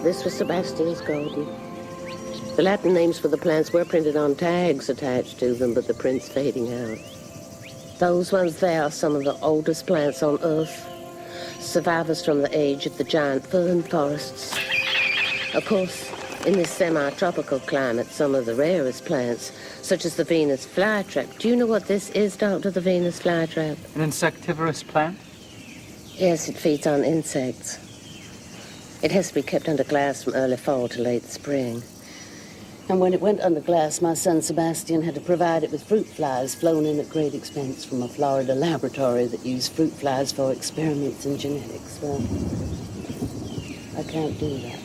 This was Sebastian's garden. The Latin names for the plants were printed on tags attached to them, but the print's fading out. Those ones there are some of the oldest plants on Earth, survivors from the age of the giant fern forests. Of course, in this semi-tropical climate, some of the rarest plants, such as the Venus flytrap. Do you know what this is, Doctor, the Venus flytrap? An insectivorous plant? Yes, it feeds on insects. It has to be kept under glass from early fall to late spring. And when it went under glass, my son Sebastian had to provide it with fruit flies flown in at great expense from a Florida laboratory that used fruit flies for experiments in genetics. Well, I can't do that.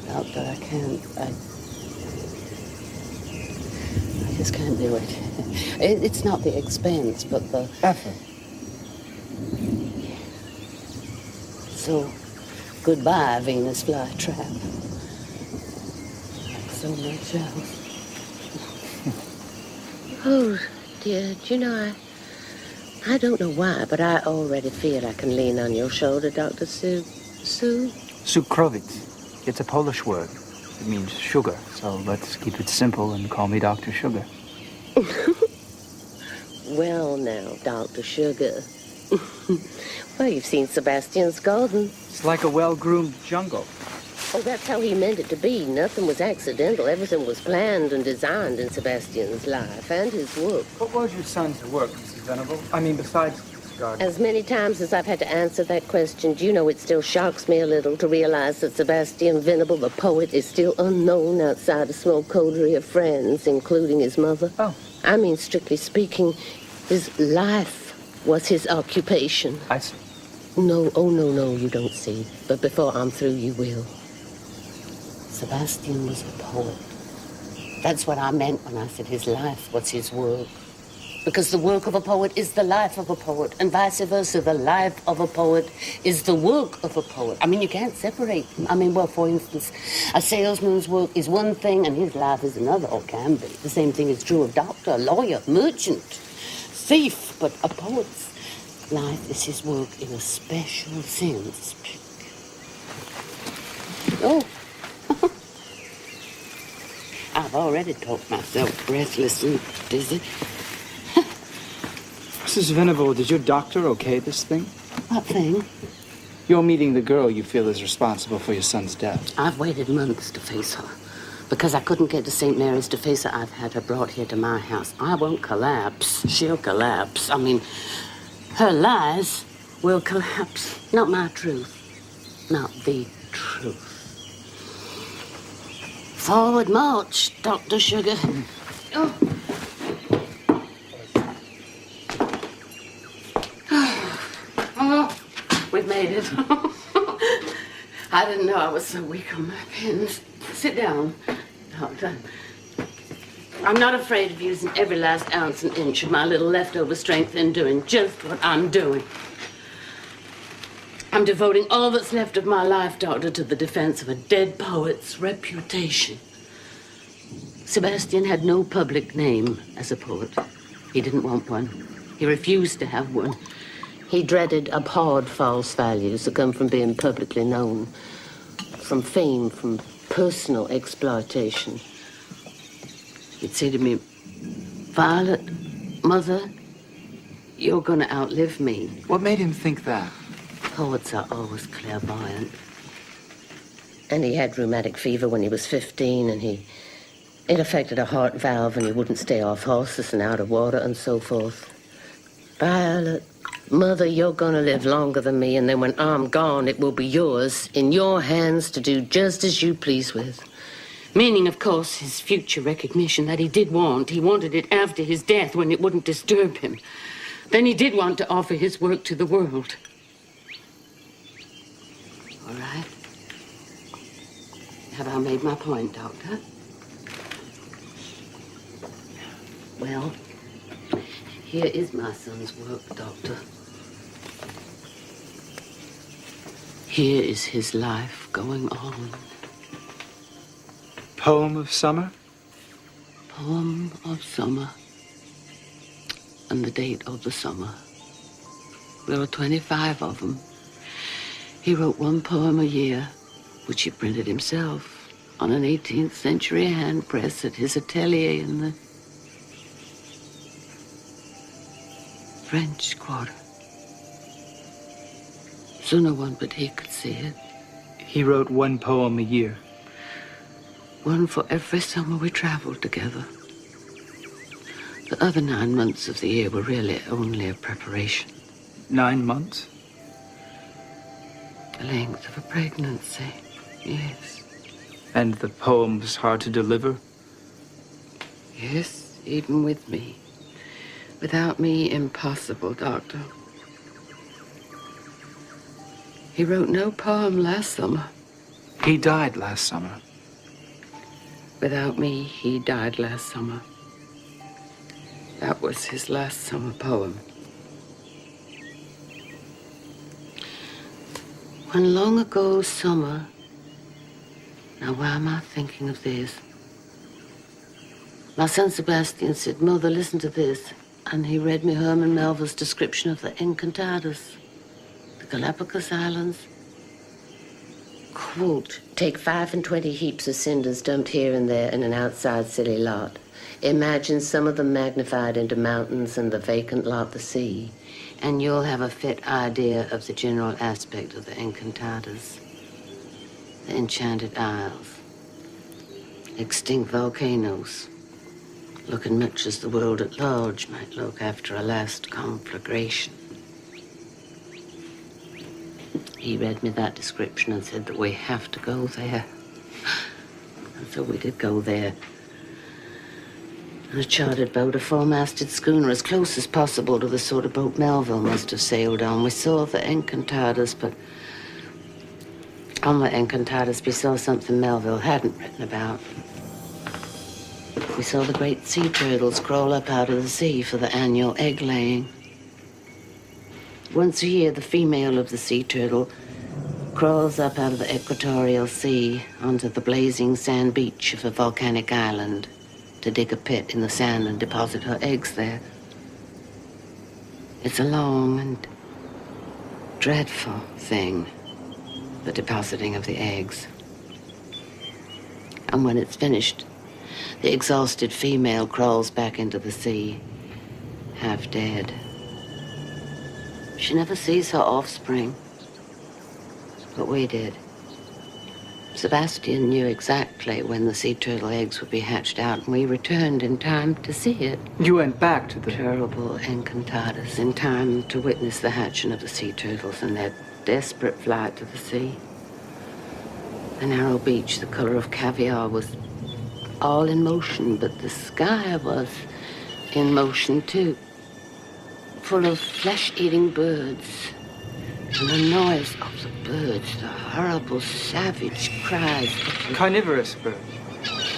Doctor, I can't. I just can't do it. It's not the expense, but the effort. So, goodbye, Venus flytrap. Like so much else. Oh, dear, do you know, I don't know why, but I already feel I can lean on your shoulder, Dr. Sue. Cukrovic. It's a Polish word. It means sugar, so let's keep it simple and call me Dr. Sugar. Well, now, Dr. Sugar. Well, you've seen Sebastian's garden. It's like a well-groomed jungle. Oh, that's how he meant it to be. Nothing was accidental. Everything was planned and designed in Sebastian's life and his work. What was your son's work, Mrs. Venable? I mean, besides this garden? As many times as I've had to answer that question, do you know it still shocks me a little to realize that Sebastian Venable, the poet, is still unknown outside a small coterie of friends, including his mother? Oh. I mean, strictly speaking, his life was his occupation. I see. No, oh, no, you don't see. But before I'm through, you will. Sebastian was a poet. That's what I meant when I said his life was his work. Because the work of a poet is the life of a poet, and vice versa. The life of a poet is the work of a poet. I mean, you can't separate them. I mean, well, for instance, a salesman's work is one thing, and his life is another, or can be. The same thing is true of doctor, lawyer, merchant, thief, but a poet's life is his work in a special sense. Oh. I've already talked myself breathless and dizzy. Mrs. Venable, did your doctor okay this thing? What thing? You're meeting the girl you feel is responsible for your son's death. I've waited months to face her. Because I couldn't get to St. Mary's to face her, I've had her brought here to my house. I won't collapse. She'll collapse. I mean, her lies will collapse. Not my truth. Not the truth. Forward march, Dr. Sugar. Oh. Oh, we've made it. I didn't know I was so weak on my pins. Sit down, Doctor. I'm not afraid of using every last ounce and inch of my little leftover strength in doing just what I'm doing. I'm devoting all that's left of my life, Doctor, to the defense of a dead poet's reputation. Sebastian had no public name as a poet. He didn't want one. He refused to have one. He dreaded, abhorred false values that come from being publicly known, from fame, from personal exploitation. He'd say to me, Violet, Mother, you're gonna outlive me. What made him think that? Poets are always clairvoyant. And he had rheumatic fever when he was 15, and it affected a heart valve, and he wouldn't stay off horses and out of water and so forth. Violet, Mother, you're gonna live longer than me, and then when I'm gone, it will be yours, in your hands, to do just as you please with. Meaning, of course, his future recognition that he did want. He wanted it after his death when it wouldn't disturb him. Then he did want to offer his work to the world. All right. Have I made my point, Doctor? Well, here is my son's work, Doctor. Here is his life going on. Poem of Summer? Poem of Summer. And the date of the summer. There are 25 of them. He wrote one poem a year, which he printed himself on an 18th century hand press at his atelier in the French Quarter. So no one but he could see it. He wrote one poem a year. One for every summer we traveled together. The other 9 months of the year were really only a preparation. 9 months? The length of a pregnancy, yes. And the poem was hard to deliver? Yes, even with me. Without me, impossible, Doctor. He wrote no poem last summer. He died last summer. Without me, he died last summer. That was his last summer poem. One long ago summer. Now, why am I thinking of this? My son Sebastian said, Mother, listen to this. And he read me Herman Melville's description of the Encantadas, the Galapagos Islands. Quote, take 25 heaps of cinders dumped here and there in an outside silly lot. Imagine some of them magnified into mountains and the vacant lot the sea, and you'll have a fit idea of the general aspect of the Encantadas, the Enchanted Isles, extinct volcanoes, looking much as the world at large might look after a last conflagration. He read me that description and said that we have to go there. And so we did go there. In a chartered boat, a four-masted schooner, as close as possible to the sort of boat Melville must have sailed on. We saw the Encantadas, but on the Encantadas we saw something Melville hadn't written about. We saw the great sea turtles crawl up out of the sea for the annual egg laying. Once a year, the female of the sea turtle crawls up out of the equatorial sea onto the blazing sand beach of a volcanic island to dig a pit in the sand and deposit her eggs there. It's a long and dreadful thing, the depositing of the eggs. And when it's finished, the exhausted female crawls back into the sea, half dead. She never sees her offspring, but we did. Sebastian knew exactly when the sea turtle eggs would be hatched out, and we returned in time to see it. You went back to the terrible Encantadas in time to witness the hatching of the sea turtles and their desperate flight to the sea. The narrow beach, the color of caviar, was all in motion, but the sky was in motion too, full of flesh-eating birds. And the noise of the birds, the horrible, savage cries of the carnivorous birds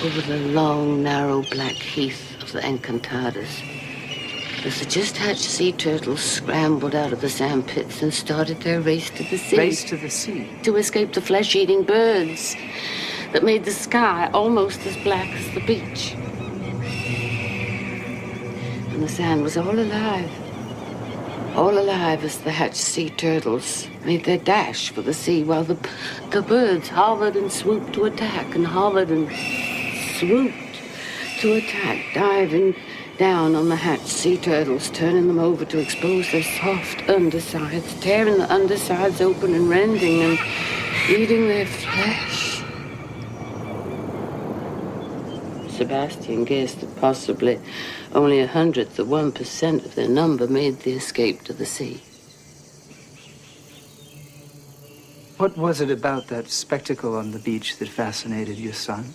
over the long, narrow black heath of the Encantadas. As the just-hatched sea turtles scrambled out of the sand pits and started their race to the sea. Race to the sea? To escape the flesh-eating birds that made the sky almost as black as the beach. And the sand was all alive as the hatched sea turtles made their dash for the sea, while the birds hovered and swooped to attack, and hovered and swooped to attack, diving down on the hatched sea turtles, turning them over to expose their soft undersides, tearing the undersides open and rending and eating their flesh. Sebastian guessed that possibly only 1/100% of their number made the escape to the sea. What was it about that spectacle on the beach that fascinated your son?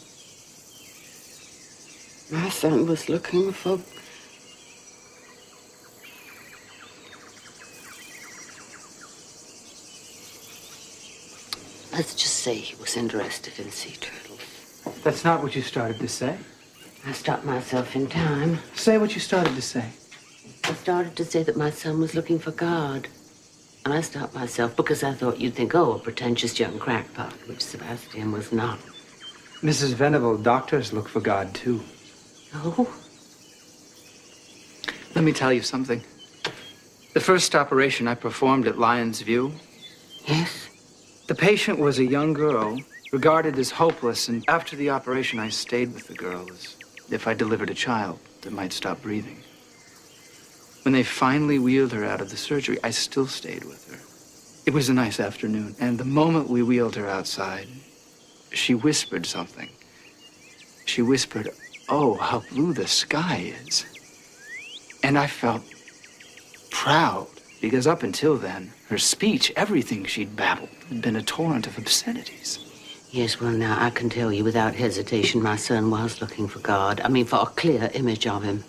My son was looking for... Let's just say he was interested in sea turtles. That's not what you started to say. I stopped myself in time. Say what you started to say. I started to say that my son was looking for God. And I stopped myself because I thought you'd think, oh, a pretentious young crackpot, which Sebastian was not. Mrs. Venable, doctors look for God, too. Oh? Let me tell you something. The first operation I performed at Lion's View. Yes? The patient was a young girl, regarded as hopeless, and after the operation, I stayed with the girl as if I delivered a child that might stop breathing. When they finally wheeled her out of the surgery, I still stayed with her. It was a nice afternoon, and the moment we wheeled her outside, she whispered something. She whispered, "Oh, how blue the sky is." And I felt proud, because up until then, her speech, everything she'd babbled, had been a torrent of obscenities. Yes, well, now, I can tell you without hesitation, my son was looking for God. I mean, for a clear image of him.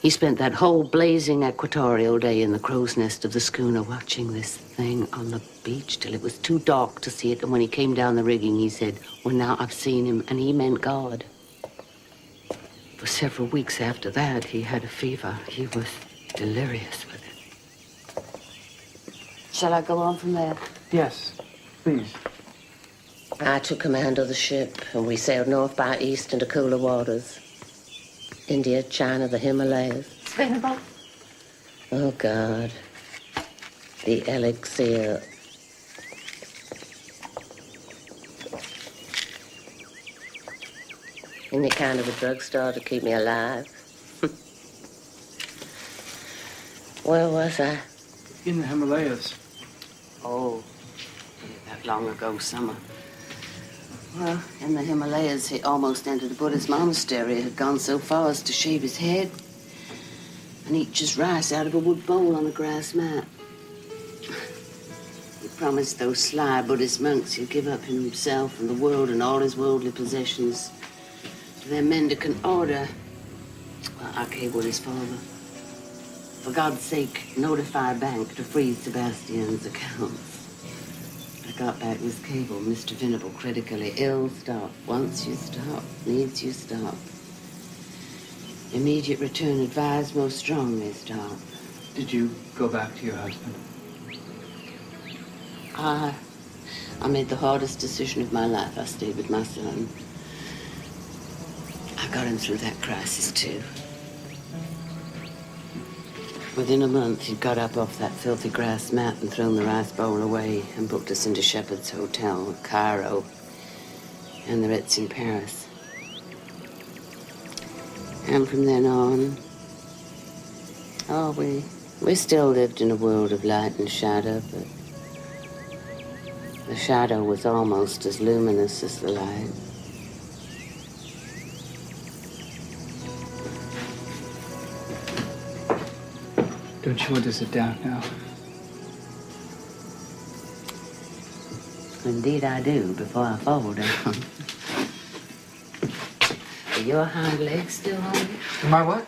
He spent that whole blazing equatorial day in the crow's nest of the schooner watching this thing on the beach till it was too dark to see it. And when he came down the rigging, he said, well, now I've seen him, and he meant God. For several weeks after that, he had a fever. He was delirious with it. Shall I go on from there? Yes, please. I took command of the ship, and we sailed north by east into cooler waters. India, China, the Himalayas. Venable? Oh, God. The elixir. Any kind of a drugstore to keep me alive. Where was I? In the Himalayas. Oh, that long ago summer. Well, in the Himalayas, he almost entered a Buddhist monastery. He had gone so far as to shave his head and eat just rice out of a wood bowl on a grass mat. He promised those sly Buddhist monks he'd give up himself and the world and all his worldly possessions to their mendicant order. Well, I cabled his father. For God's sake, notify a bank to freeze Sebastian's accounts. I got back this cable, Mr. Venable critically ill, stop. Once you stop, needs you stop. Immediate return advised, most strongly stop. Did you go back to your husband? I made the hardest decision of my life. I stayed with my son. I got him through that crisis, too. Within a month, he'd got up off that filthy grass mat and thrown the rice bowl away and booked us into Shepherd's Hotel, Cairo, and the Ritz in Paris. And from then on, we still lived in a world of light and shadow, but the shadow was almost as luminous as the light. Don't you want to sit down now? Indeed I do, before I fall down. Are your hind legs still on you? My what?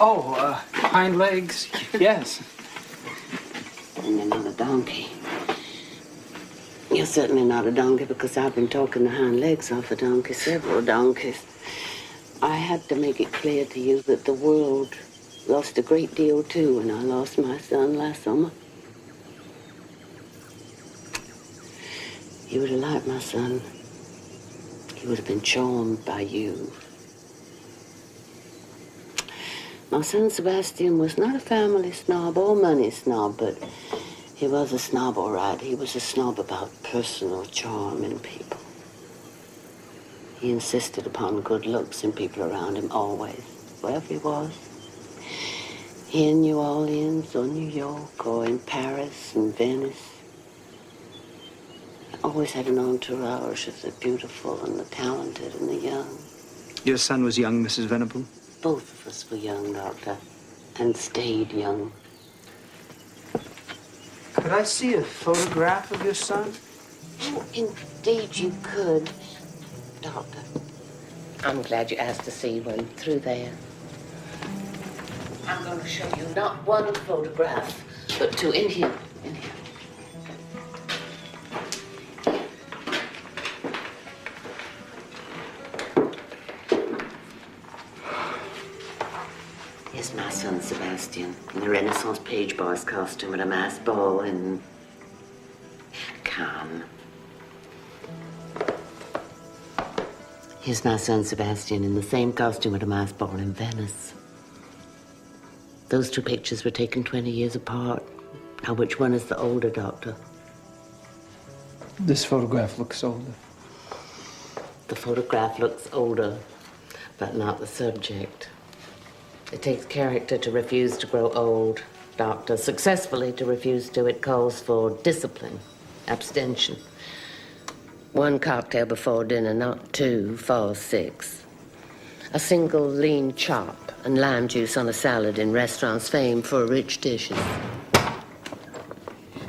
Oh, hind legs, yes. And you're not a donkey. You're certainly not a donkey because I've been talking the hind legs off a donkey, several donkeys. I had to make it clear to you that the world lost a great deal, too, when I lost my son last summer. You would have liked my son. He would have been charmed by you. My son Sebastian was not a family snob or money snob, but he was a snob, all right. He was a snob about personal charm in people. He insisted upon good looks and people around him always, wherever he was. Here in New Orleans or New York or in Paris and Venice. He always had an entourage of the beautiful and the talented and the young. Your son was young, Mrs. Venable? Both of us were young, Doctor, and stayed young. Could I see a photograph of your son? Oh, indeed you could, Doctor. I'm glad you asked to see one through there. I'm going to show you not one photograph, but two in here. In here. Here's my son, Sebastian, in the Renaissance page boy's costume at a mass ball in Cannes. Here's my son, Sebastian, in the same costume at a mass ball in Venice. Those two pictures were taken 20 years apart. Now, which one is the older, Doctor? This photograph looks older. The photograph looks older, but not the subject. It takes character to refuse to grow old, Doctor. Successfully to refuse to. It calls for discipline, abstention. One cocktail before dinner, not two, 4, 6. A single lean chop and lime juice on a salad in restaurants famed for rich dishes.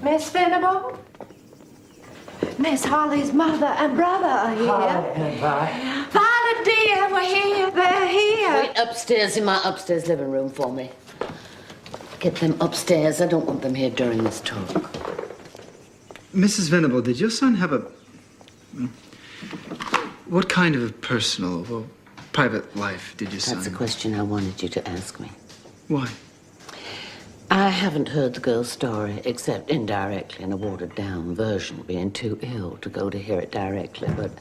Miss Venable? Miss Holly's mother and brother are here. Hi. Violet, dear, we're here. They're here. Wait upstairs in my upstairs living room for me. Get them upstairs. I don't want them here during this talk. Mrs. Venable, did your son have a... What kind of a personal or private life did your son That's a have? question I wanted you to ask me. Why? I haven't heard the girl's story, except indirectly in a watered-down version, being too ill to go to hear it directly. But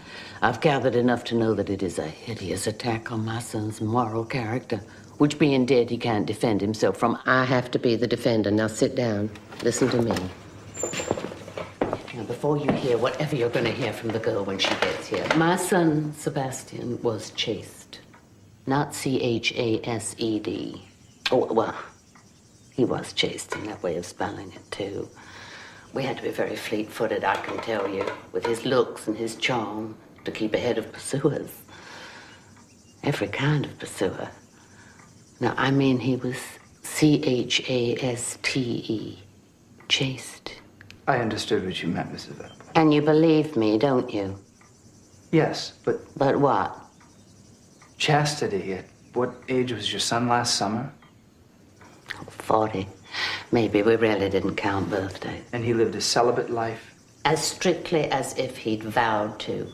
I've gathered enough to know that it is a hideous attack on my son's moral character, which, being dead, he can't defend himself from. I have to be the defender. Now sit down. Listen to me. Now, before you hear whatever you're going to hear from the girl when she gets here, my son, Sebastian, was chaste. Not C-H-A-S-E-D. Oh, well... He was chaste in that way of spelling it, too. We had to be very fleet-footed, I can tell you, with his looks and his charm to keep ahead of pursuers. Every kind of pursuer. Now, I mean, he was C-H-A-S-T-E, chaste. I understood what you meant, Mrs. Venable. And you believe me, don't you? Yes, but But what? chastity, at what age was your son last summer? 40. Maybe. We really didn't count birthdays. And he lived a celibate life? As strictly as if he'd vowed to.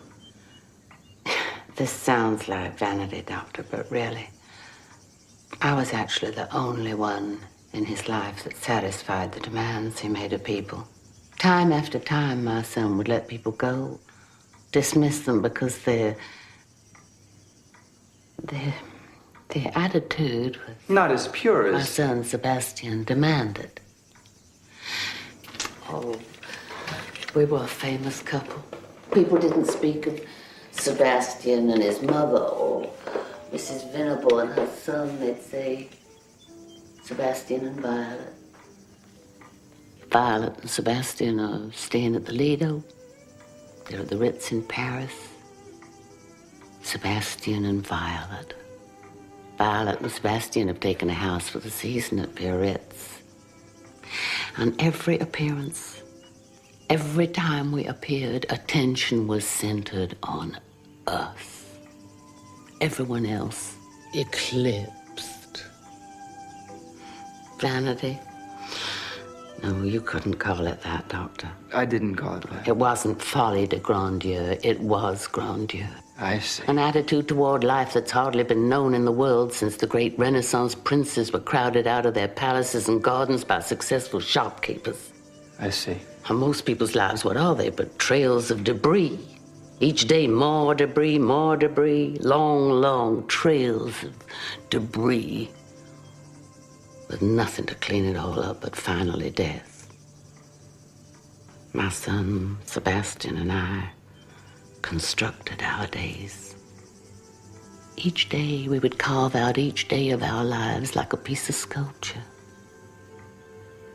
This sounds like vanity, Doctor, but really, I was actually the only one in his life that satisfied the demands he made of people. Time after time, my son would let people go, dismiss them because their attitude was... Not as pure My as... son, Sebastian, demanded. Oh, we were a famous couple. People didn't speak of Sebastian and his mother or Mrs. Venable and her son. They'd say Sebastian and Violet. Violet and Sebastian are staying at the Lido. They're at the Ritz in Paris. Sebastian and Violet. Violet and Sebastian have taken a house for the season at Biarritz. On every appearance, every time we appeared, attention was centered on us. Everyone else eclipsed. Vanity? No, you couldn't call it that, Doctor. I didn't call it that. It wasn't folly de grandeur, it was grandeur. I see. An attitude toward life that's hardly been known in the world since the great Renaissance princes were crowded out of their palaces and gardens by successful shopkeepers. I see. And most people's lives, what are they but trails of debris? Each day, more debris, long, long trails of debris. With nothing to clean it all up but finally death. My son, Sebastian, and I constructed our days. Each day we would carve out each day of our lives like a piece of sculpture.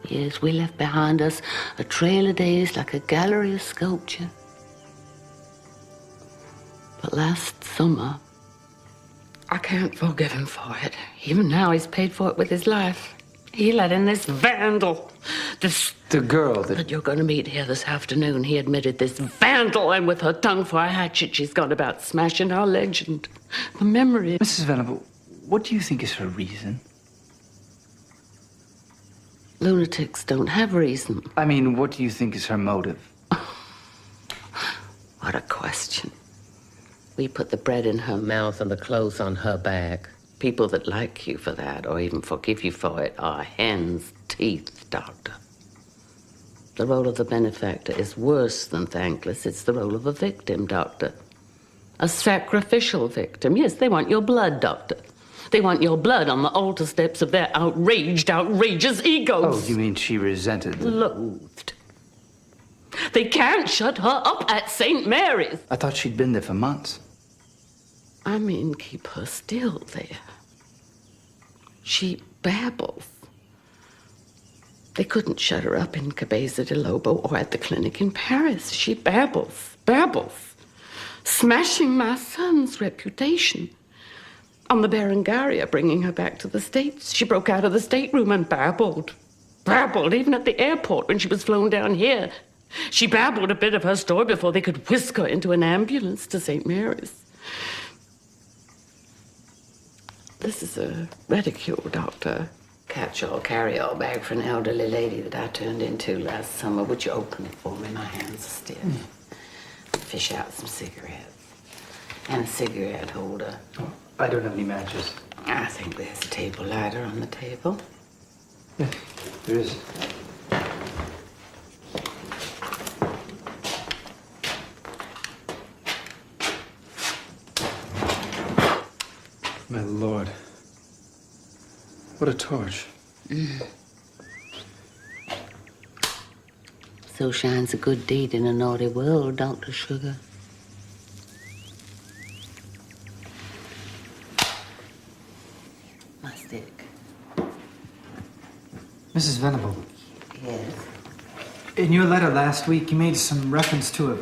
Yes, we left behind us a trail of days like a gallery of sculpture. But last summer, I can't forgive him for it. Even now, he's paid for it with his life. He let in this vandal, this... The girl that... That you're going to meet here this afternoon. He admitted this vandal, and with her tongue for a hatchet, she's gone about smashing our legend. The memory... Mrs. Venable, what do you think is her reason? Lunatics don't have reason. I mean, what do you think is her motive? What a question. We put the bread in her mouth and the clothes on her back. People that like you for that, or even forgive you for it, are hen's teeth, Doctor. The role of the benefactor is worse than thankless. It's the role of a victim, Doctor. A sacrificial victim. Yes, they want your blood, Doctor. They want your blood on the altar steps of their outrageous egos. Oh, you mean she resented the... Loathed. They can't shut her up at St. Mary's. I thought she'd been there for months. I mean, keep her still there. She babbles. They couldn't shut her up in Cabeza de Lobo or at the clinic in Paris. She babbles, smashing my son's reputation. On the Berengaria, bringing her back to the States. She broke out of the stateroom and babbled, even at the airport when she was flown down here. She babbled a bit of her story before they could whisk her into an ambulance to St. Mary's. This is a reticule, Doctor. Catch-all, carry-all bag for an elderly lady that I turned into last summer. Would you open it for me? My hands are stiff. Fish out some cigarettes. And a cigarette holder. Oh, I don't have any matches. I think there's a table lighter on the table. Yeah, there is. My Lord. What a torch. So shines a good deed in a naughty world, Dr. Sugar. My stick. Mrs. Venable, Yes. in your letter last week, you made some reference to a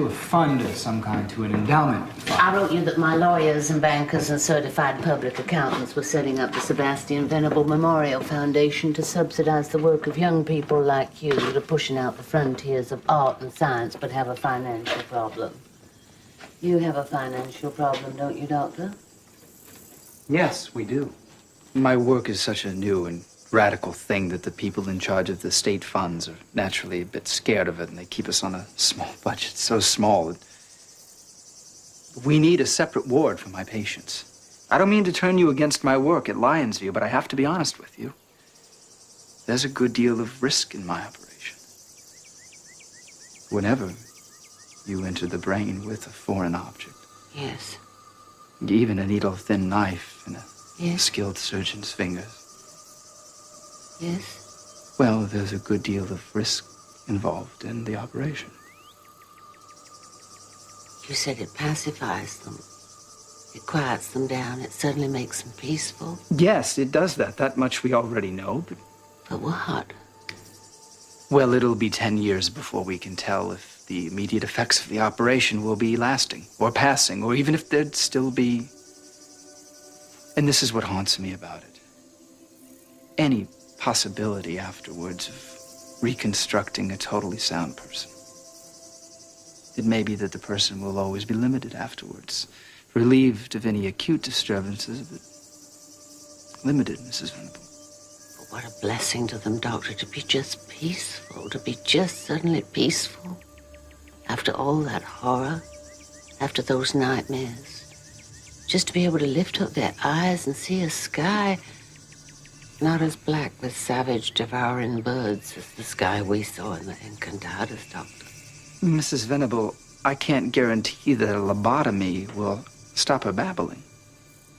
fund of some kind, to an endowment fund. I wrote you that my lawyers and bankers and certified public accountants were setting up the Sebastian Venable Memorial Foundation to subsidize the work of young people like you that are pushing out the frontiers of art and science but have a financial problem. You have a financial problem, don't you, Doctor? Yes, we do. My work is such a new and radical thing that the people in charge of the state funds are naturally a bit scared of it, and they keep us on a small budget, so small that we need a separate ward for my patients. I don't mean to turn you against my work at Lionsview, but I have to be honest with you. There's a good deal of risk in my operation. Whenever you enter the brain with a foreign object. Yes. Even a needle-thin knife in a Yes. skilled surgeon's fingers. Yes? Well, there's a good deal of risk involved in the operation. You said it pacifies them. It quiets them down. It suddenly makes them peaceful. Yes, it does that. That much we already know, but... But what? Well, it'll be 10 years before we can tell if the immediate effects of the operation will be lasting, or passing, or even if there'd still be... And this is what haunts me about it. Any possibility afterwards of reconstructing a totally sound person. It may be that the person will always be limited afterwards, relieved of any acute disturbances, but limited, Mrs. Venable. But what a blessing to them, Doctor, to be just peaceful, to be just suddenly peaceful. After all that horror, after those nightmares. Just to be able to lift up their eyes and see a sky not as black with savage, devouring birds as the sky we saw in the Encantadas, Doctor. Mrs. Venable, I can't guarantee that a lobotomy will stop her babbling.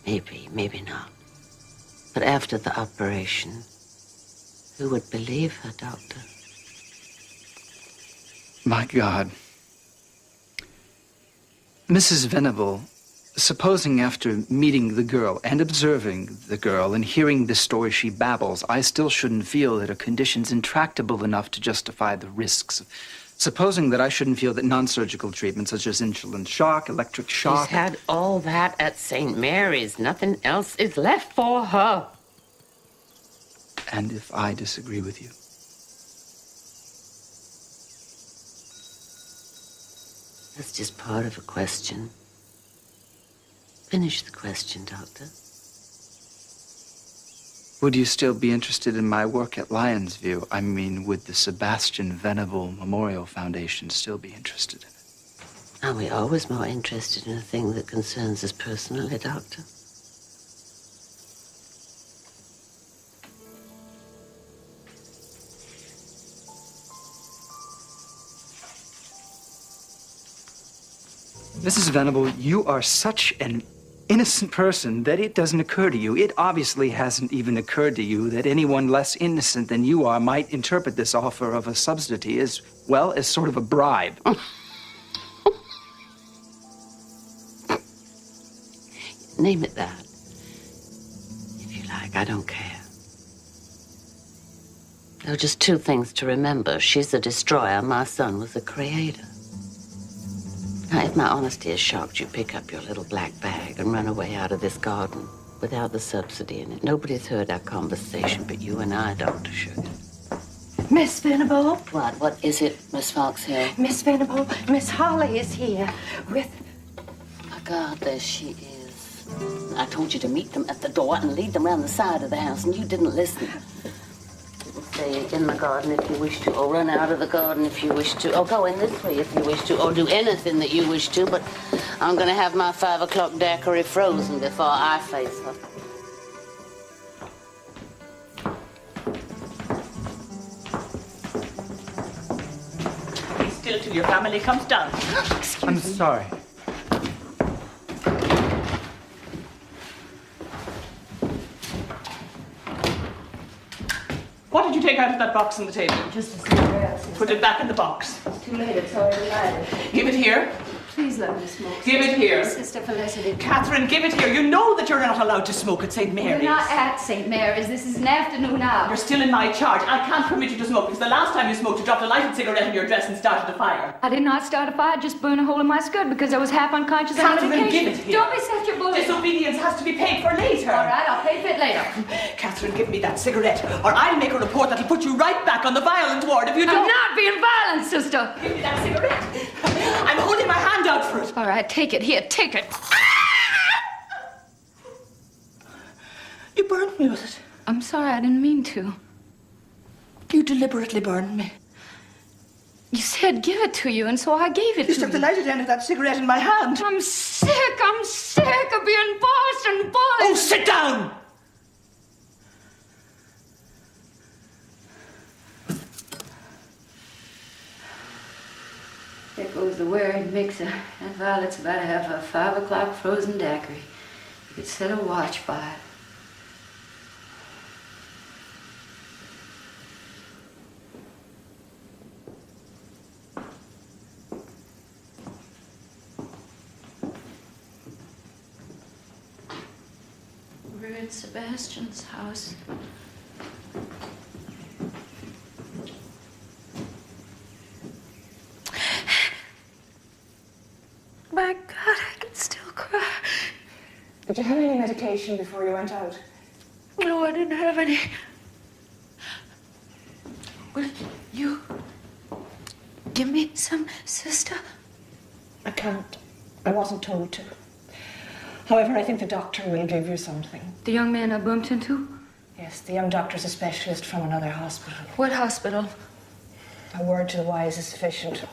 Maybe, maybe not. But after the operation, who would believe her, Doctor? My God. Mrs. Venable, Supposing after meeting the girl and observing the girl and hearing the story she babbles, I still shouldn't feel that her condition's intractable enough to justify the risks. Supposing that I shouldn't feel that non-surgical treatment such as insulin shock, electric shock... She's had all that at St. Mary's. Nothing else is left for her. And if I disagree with you? That's just part of a question. Finish the question, Doctor. Would you still be interested in my work at Lionsview? I mean, would the Sebastian Venable Memorial Foundation still be interested in it? Are we always more interested in a thing that concerns us personally, Doctor? Mrs. Venable, you are such an innocent person that it doesn't occur to you. It obviously hasn't even occurred to you that anyone less innocent than you are might interpret this offer of a subsidy as, well, as sort of a bribe. Name it that. If you like, I don't care. There are just two things to remember. She's the destroyer. My son was the creator. Now, if my honesty has shocked you, pick up your little black bag and run away out of this garden without the subsidy in it. Nobody's heard our conversation but you and I, Dr. Sugar. Miss Venable? What is it, Miss Foxhill? Miss Venable, Miss Holly is here with... My God, there she is. I told you to meet them at the door and lead them around the side of the house, and you didn't listen. Stay in the garden if you wish to, or run out of the garden if you wish to, or go in this way if you wish to, or do anything that you wish to, but I'm going to have my 5 o'clock daiquiri frozen before I face her. Be still till your family comes down. I'm sorry. What did you take out of that box on the table? Just a cigarette. Put it back in the box. It's too late, it's already lighted. Give it here. Please let me smoke. Give it here. Sister Felicity. Catherine, give it here. You know that you're not allowed to smoke at St. Mary's. We're not at St. Mary's. This is an afternoon hour. You're still in my charge. I can't permit you to smoke because the last time you smoked, you dropped a lighted cigarette in your dress and started a fire. I did not start a fire, just burned a hole in my skirt because I was half unconscious on Catherine, medication. give it here. Don't be such a bully. Disobedience has to be paid for later. All right, I'll pay for it later. Catherine, give me that cigarette, or I'll make a report that'll put you right back on the violent ward if you don't. I'm not being violent, sister. Give me that cigarette. I'm holding my hand out for it. All right, take it. Here, take it. You burned me with it. I'm sorry, I didn't mean to. You deliberately burned me. You said give it to you, and so I gave it You to stuck the you. lighted end of that cigarette in my hand. I'm sick of being bossed and bullied. Oh, sit down! There goes the wearing mixer. And Violet's about to have her 5 o'clock frozen daiquiri. You could set a watch by it. We're in Sebastian's house. My God, I can still cry. Did you have any medication before you went out? No, I didn't have any. Will you give me some, sister? I can't. I wasn't told to. However, I think the doctor will give you something. The young man I bumped into? Yes, the young doctor's a specialist from another hospital. What hospital? A word to the wise is sufficient.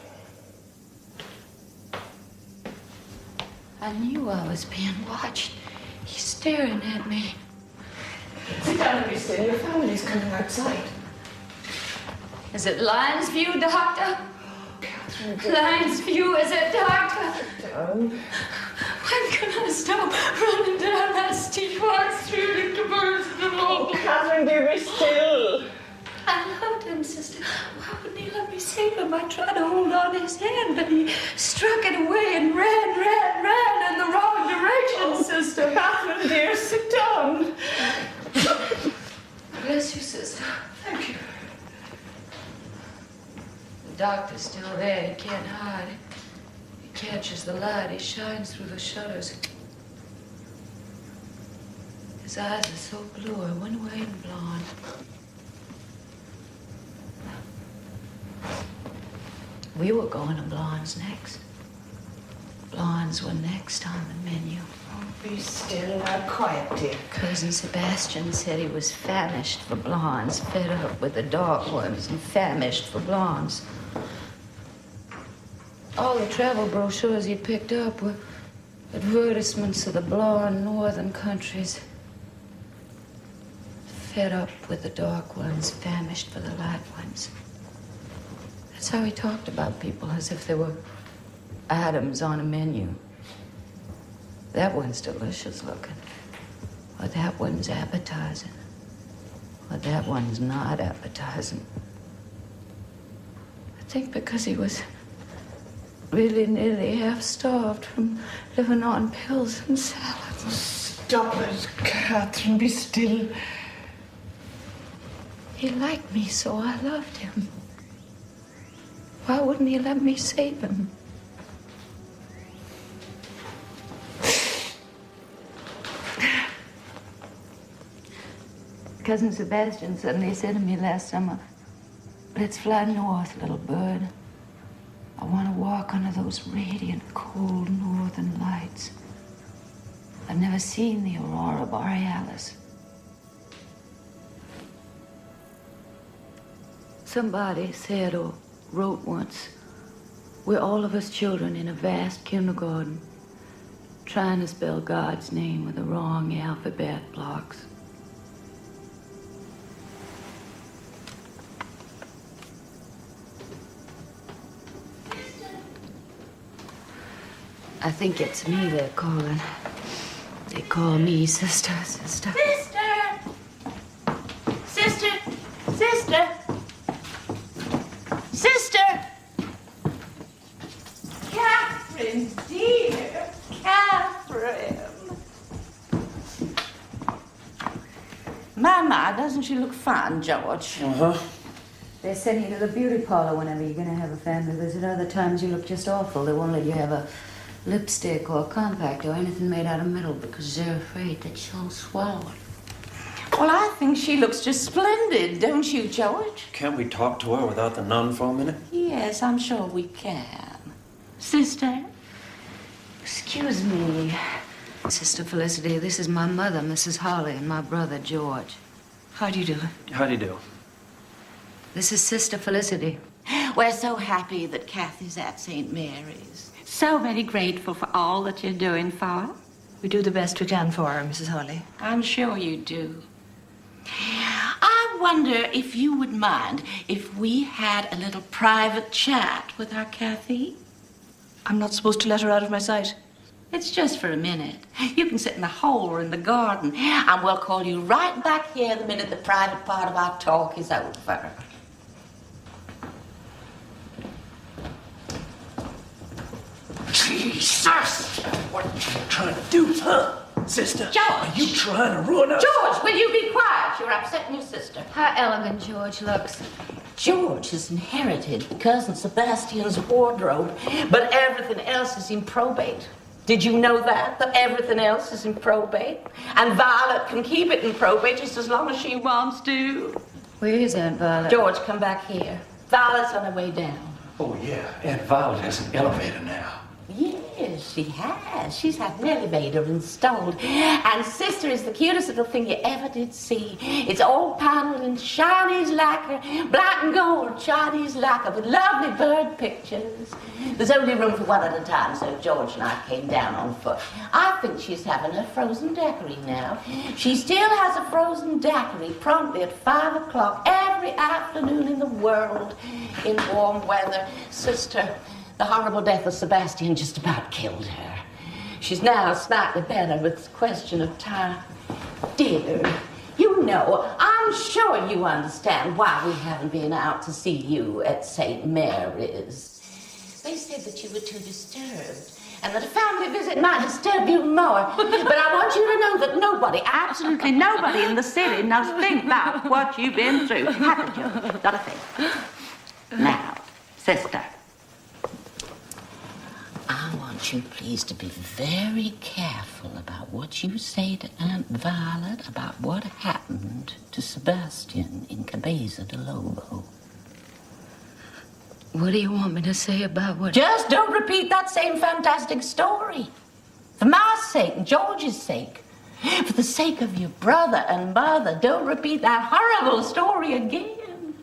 I knew I was being watched. He's staring at me. Sit down and be still. Your family's coming outside. Is it Lions View, Doctor? Catherine, Lions View, is it, Doctor? down. When can I stop running down that steep walk street into Burnsville? Catherine, dear, be still. I loved him, sister. Why wouldn't he let me save him? I tried to hold on his hand, but he struck it away and ran in the wrong direction. Sebastian, sister. Catherine, dear, sit down. Bless you, sister. Thank you. The doctor's still there. He can't hide. He catches the light. He shines through the shutters. His eyes are so blue. I wonder where he's blonde. We were going to blondes next. Blondes were next on the menu. Oh, be still now, quiet, dear. Cousin Sebastian said he was famished for blondes, fed up with the dark ones and famished for blondes. All the travel brochures he picked up were advertisements of the blonde northern countries. Fed up with the dark ones, famished for the light ones. That's how he talked about people, as if they were items on a menu. That one's delicious looking. Or that one's appetizing. Or that one's not appetizing. I think because he was really nearly half-starved from living on pills and salads. Stop it, Catherine. Be still. He liked me, so I loved him. Why wouldn't he let me save him? Cousin Sebastian suddenly said to me last summer, "Let's fly north, little bird. I want to walk under those radiant, cold northern lights. I've never seen the aurora borealis." Somebody said or wrote once, we're all of us children in a vast kindergarten, trying to spell God's name with the wrong alphabet blocks. I think it's me they're calling. They call me sister, sister. Sister! Sister! Sister! Sister! Catherine, dear. Catherine. Mama, doesn't she look fine, George? Uh-huh. They send you to the beauty parlor whenever you're going to have a family visit. Other times you look just awful. They won't let you have a lipstick or a compact or anything made out of metal because they're afraid that she'll swallow it. Well, I think she looks just splendid, don't you, George? Can't we talk to her without the nun for a minute? Yes, I'm sure we can. Sister? Excuse me. Sister Felicity, this is my mother, Mrs. Holly, and my brother, George. How do you do? How do you do? This is Sister Felicity. We're so happy that Kathy's at St. Mary's. So very grateful for all that you're doing for her. We do the best we can for her, Mrs. Holly. I'm sure you do. I wonder if you would mind if we had a little private chat with our Kathy? I'm not supposed to let her out of my sight. It's just for a minute. You can sit in the hole or in the garden, and we'll call you right back here the minute the private part of our talk is over. Jesus! What are you trying to do, huh? Sister? George! Are you trying to ruin us? George, will you be quiet? You're upsetting your sister. How elegant George looks. George has inherited Cousin Sebastian's wardrobe, but everything else is in probate. Did you know that? That everything else is in probate? And Violet can keep it in probate just as long as she wants to. Where is Aunt Violet? George, come back here. Violet's on her way down. Oh, yeah. Aunt Violet has an elevator now. Yes, she has. She's had an elevator installed. And Sister is the cutest little thing you ever did see. It's all paneled in Chinese lacquer, black and gold Chinese lacquer with lovely bird pictures. There's only room for one at a time, so George and I came down on foot. I think she's having her frozen daiquiri now. She still has a frozen daiquiri promptly at 5 o'clock every afternoon in the world in warm weather. Sister, the horrible death of Sebastian just about killed her. She's now slightly better, but it's a question of time. Dear, you know, I'm sure you understand why we haven't been out to see you at St. Mary's. They said that you were too disturbed. and that a family visit might disturb you more. But I want you to know that nobody, absolutely nobody in the city knows a thing about what you've been through, haven't you? Not a thing. Now, sister, I want you, please, to be very careful about what you say to Aunt Violet about what happened to Sebastian in Cabeza de Lobo. What do you want me to say about what... Just don't repeat that same fantastic story. For my sake and George's sake. For the sake of your brother and mother, don't repeat that horrible story again.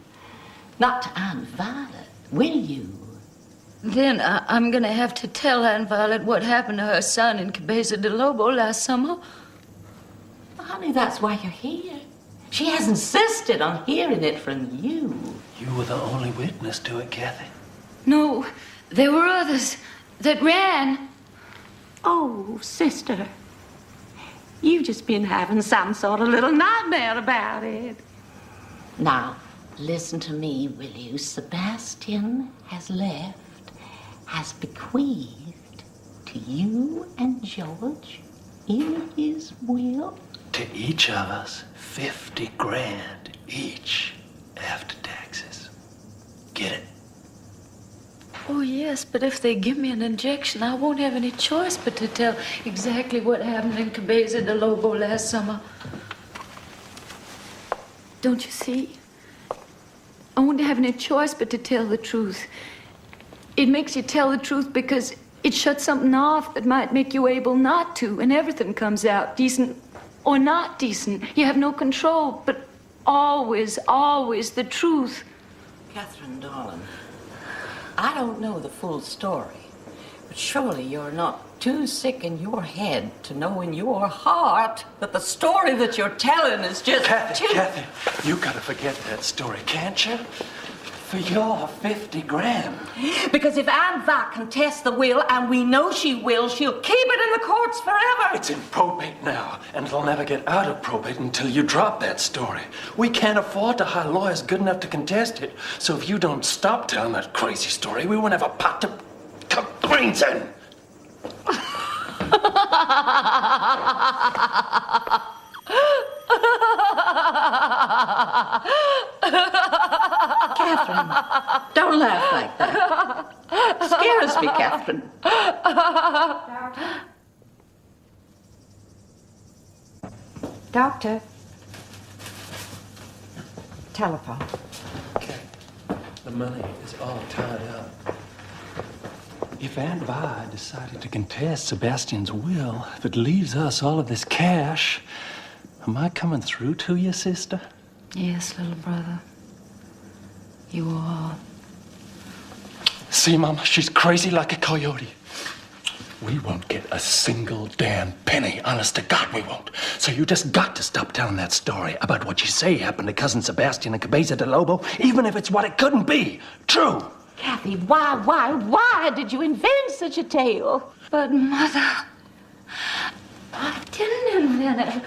Not to Aunt Violet, will you? Then I'm gonna have to tell Aunt Violet what happened to her son in Cabeza de Lobo last summer. Honey, that's why you're here. She has insisted on hearing it from you. You were the only witness to it, Kathy. No, there were others that ran. Oh, sister, you've just been having some sort of little nightmare about it. Now, listen to me, will you? Sebastian has bequeathed to you and George in his will. To each of us, 50 grand each after taxes. Get it? Oh, yes, but if they give me an injection, I won't have any choice but to tell exactly what happened in Cabeza de Lobo last summer. Don't you see? I won't have any choice but to tell the truth. It makes you tell the truth because it shuts something off that might make you able not to, and everything comes out, decent or not decent. You have no control, but always, always the truth. Catherine, darling, I don't know the full story, but surely you're not too sick in your head to know in your heart that the story that you're telling is just Kathy, you gotta forget that story, can't you? For your 50 grand. Because if Aunt Va contests the will, and we know she will, she'll keep it in the courts forever. It's in probate now, and it'll never get out of probate until you drop that story. We can't afford to hire lawyers good enough to contest it. So if you don't stop telling that crazy story, we won't have a pot to cook brains in. Catherine, don't laugh like that. Scares me, Catherine. Doctor. Telephone. Okay. The money is all tied up. If Aunt Vi decided to contest Sebastian's will, if it leaves us all of this cash, am I coming through to you, sister? Yes, little brother. You are. See, Mama, she's crazy like a coyote. We won't get a single damn penny. Honest to God, we won't. So you just got to stop telling that story about what you say happened to Cousin Sebastian in Cabeza de Lobo, even if it's what it couldn't be. True. Kathy, why did you invent such a tale? But, Mother, I didn't invent it.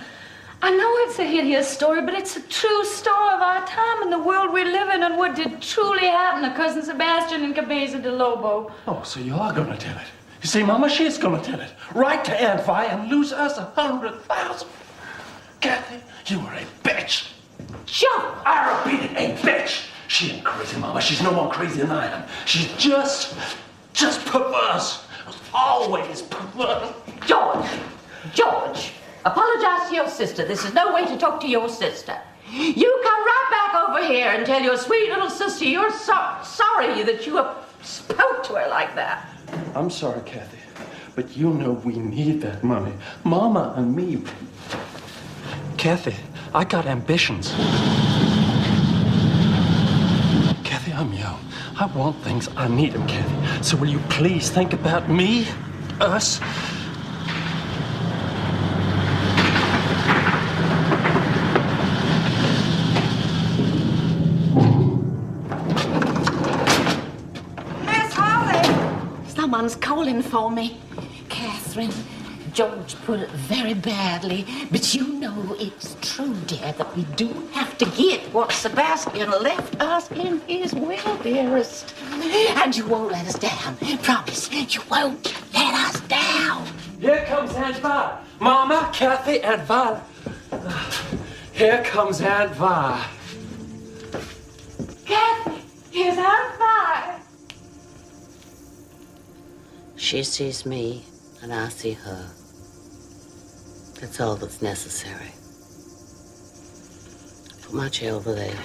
I know it's a hideous story, but it's a true story of our time and the world we live in and what did truly happen to Cousin Sebastian in Cabeza de Lobo. Oh, so you are gonna tell it. You see, Mama, she's gonna tell it. Right to Aunt Vi and lose us 100,000. Kathy, you are a bitch. Joe! I repeat it, a bitch. She ain't crazy, Mama. She's no more crazy than I am. She's just perverse. Always perverse. George, apologize to your sister. This is no way to talk to your sister. You come right back over here and tell your sweet little sister you're sorry that you spoke to her like that. I'm sorry, Kathy, but you know we need that money. Mama and me. Kathy, I got ambitions. Kathy, I'm young. I want things. I need them, Kathy. So will you please think about me, us? Miss Holly! Someone's calling for me. Catherine, George put it very badly, but you know it's true, dear, that we do have to get what Sebastian left us in his will, dearest. And you won't let us down. Promise, you won't let us down. now. Here comes Aunt Vi. Mama, Kathy, Aunt Vi. Here comes Aunt Vi. Kathy, here's Aunt Vi. She sees me, and I see her. That's all that's necessary. Put my chair over there.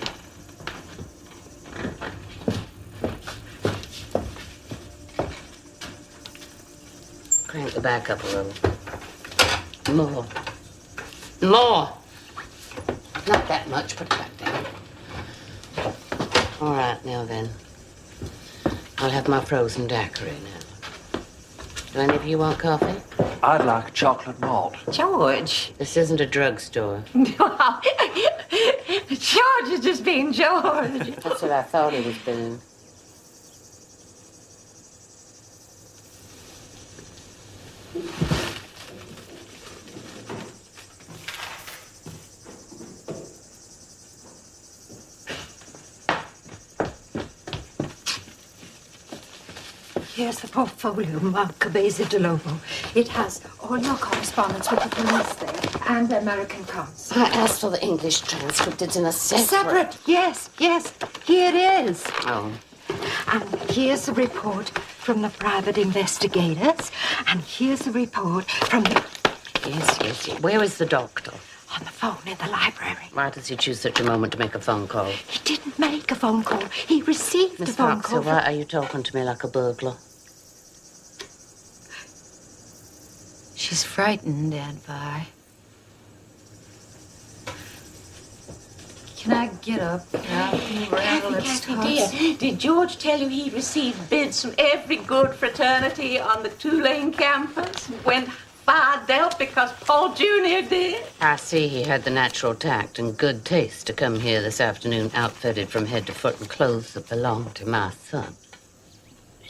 Crank the back up a little. More. More! Not that much, put it back down. All right, now then. I'll have my frozen daiquiri now. Do any of you want coffee? I'd like chocolate malt. George. This isn't a drugstore. George is just being George. That's what I thought he was doing. Here's the portfolio, Mark Cabeza de Lobo. It has all your correspondence with the police there and the American consul. I asked for the English transcript. It's in a separate. Yes. Here it is. Oh. And here's the report from the private investigators. And here's the report from the... Yes. Where is the doctor? On the phone in the library. Why does he choose such a moment to make a phone call? He didn't make a phone call. He received a phone call. Why are you talking to me like a burglar? She's frightened, Aunt Vi. Can I get up now? Kathy, dear, did George tell you he received bids from every good fraternity on the Tulane campus? Went far dealt because Paul Jr. did? I see he had the natural tact and good taste to come here this afternoon outfitted from head to foot in clothes that belonged to my son.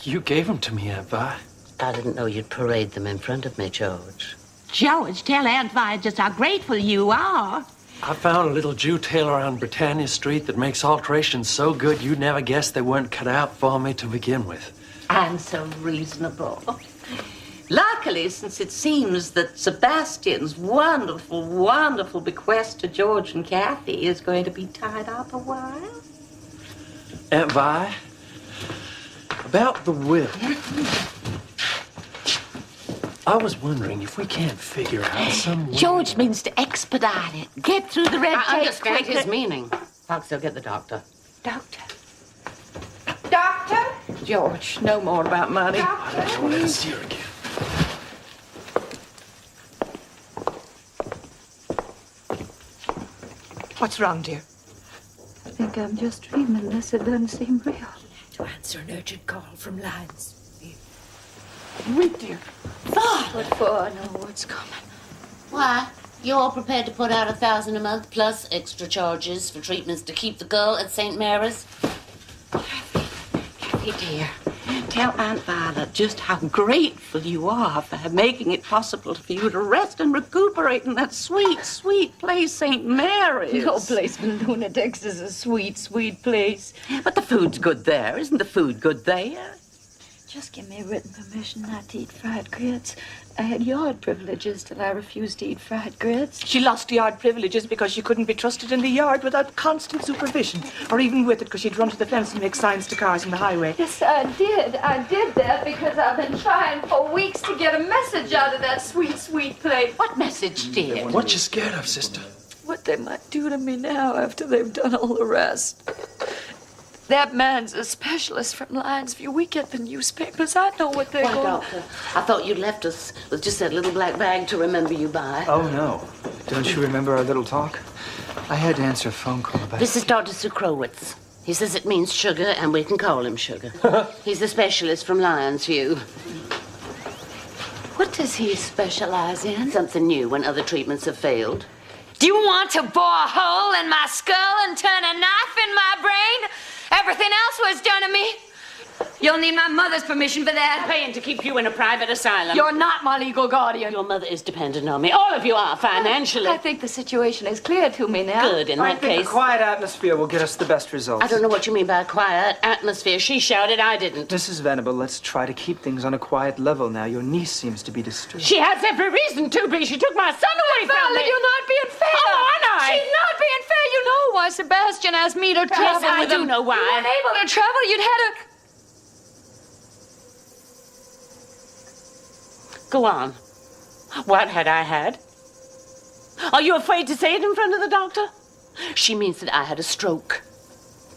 You gave them to me, Aunt Vi. I didn't know you'd parade them in front of me, George. George, tell Aunt Vi just how grateful you are. I found a little Jew tailor on Britannia Street that makes alterations so good you'd never guess they weren't cut out for me to begin with. And so reasonable. Luckily, since it seems that Sebastian's wonderful bequest to George and Kathy is going to be tied up a while. Aunt Vi, about the will. I was wondering if we can't figure out some way... George means to expedite it. Get through the red tape I understand quicker. his meaning. Fox, they'll get the doctor. Doctor? Doctor? George, no more about money. I don't want to see her again. What's wrong, dear? I think I'm just dreaming this. It doesn't seem real. To answer an urgent call from Lyons. Wait, dear. What for? I know what's coming. Why? You're all prepared to put out $1,000 a month plus extra charges for treatments to keep the girl at St. Mary's? Kathy, dear, tell Aunt Violet just how grateful you are for making it possible for you to rest and recuperate in that sweet, sweet place, St. Mary's. No place for lunatics is a sweet, sweet place. But the food's good there. Isn't the food good there? Just give me written permission not to eat fried grits. I had yard privileges till I refused to eat fried grits. She lost yard privileges because she couldn't be trusted in the yard without constant supervision, or even with it because she'd run to the fence and make signs to cars on the highway. Yes, I did. I did that because I've been trying for weeks to get a message out of that sweet, sweet place. What message, dear? What you scared of, sister? What they might do to me now after they've done all the rest. That man's a specialist from Lyons View. We get the newspapers. I know what they're Why, going... Doctor? I thought you'd left us with just that little black bag to remember you by. Oh, no. Don't you remember our little talk? I had to answer a phone call about... This is Dr. Sukrowitz. He says it means sugar, and we can call him Sugar. He's a specialist from Lyons View. What does he specialize in? Something new when other treatments have failed. Do you want to bore a hole in my skull and turn a knife in my brain? Everything else was done to me. You'll need my mother's permission for that. Paying to keep you in a private asylum. You're not my legal guardian. Your mother is dependent on me. All of you are, financially. I think the situation is clear to me now. Good, in that I think case. a quiet atmosphere will get us the best results. I don't know what you mean by quiet atmosphere. She shouted, I didn't. Mrs. Venable, let's try to keep things on a quiet level now. Your niece seems to be distressed. She has every reason to be. She took my son away from Violet, me. you're not being fair. Oh, aren't I? She's not being fair. You know why Sebastian asked me to travel I with do him. know why. You weren't able to travel. You'd had a... Go on. What had I had? Are you afraid to say it in front of the doctor? She means that I had a stroke.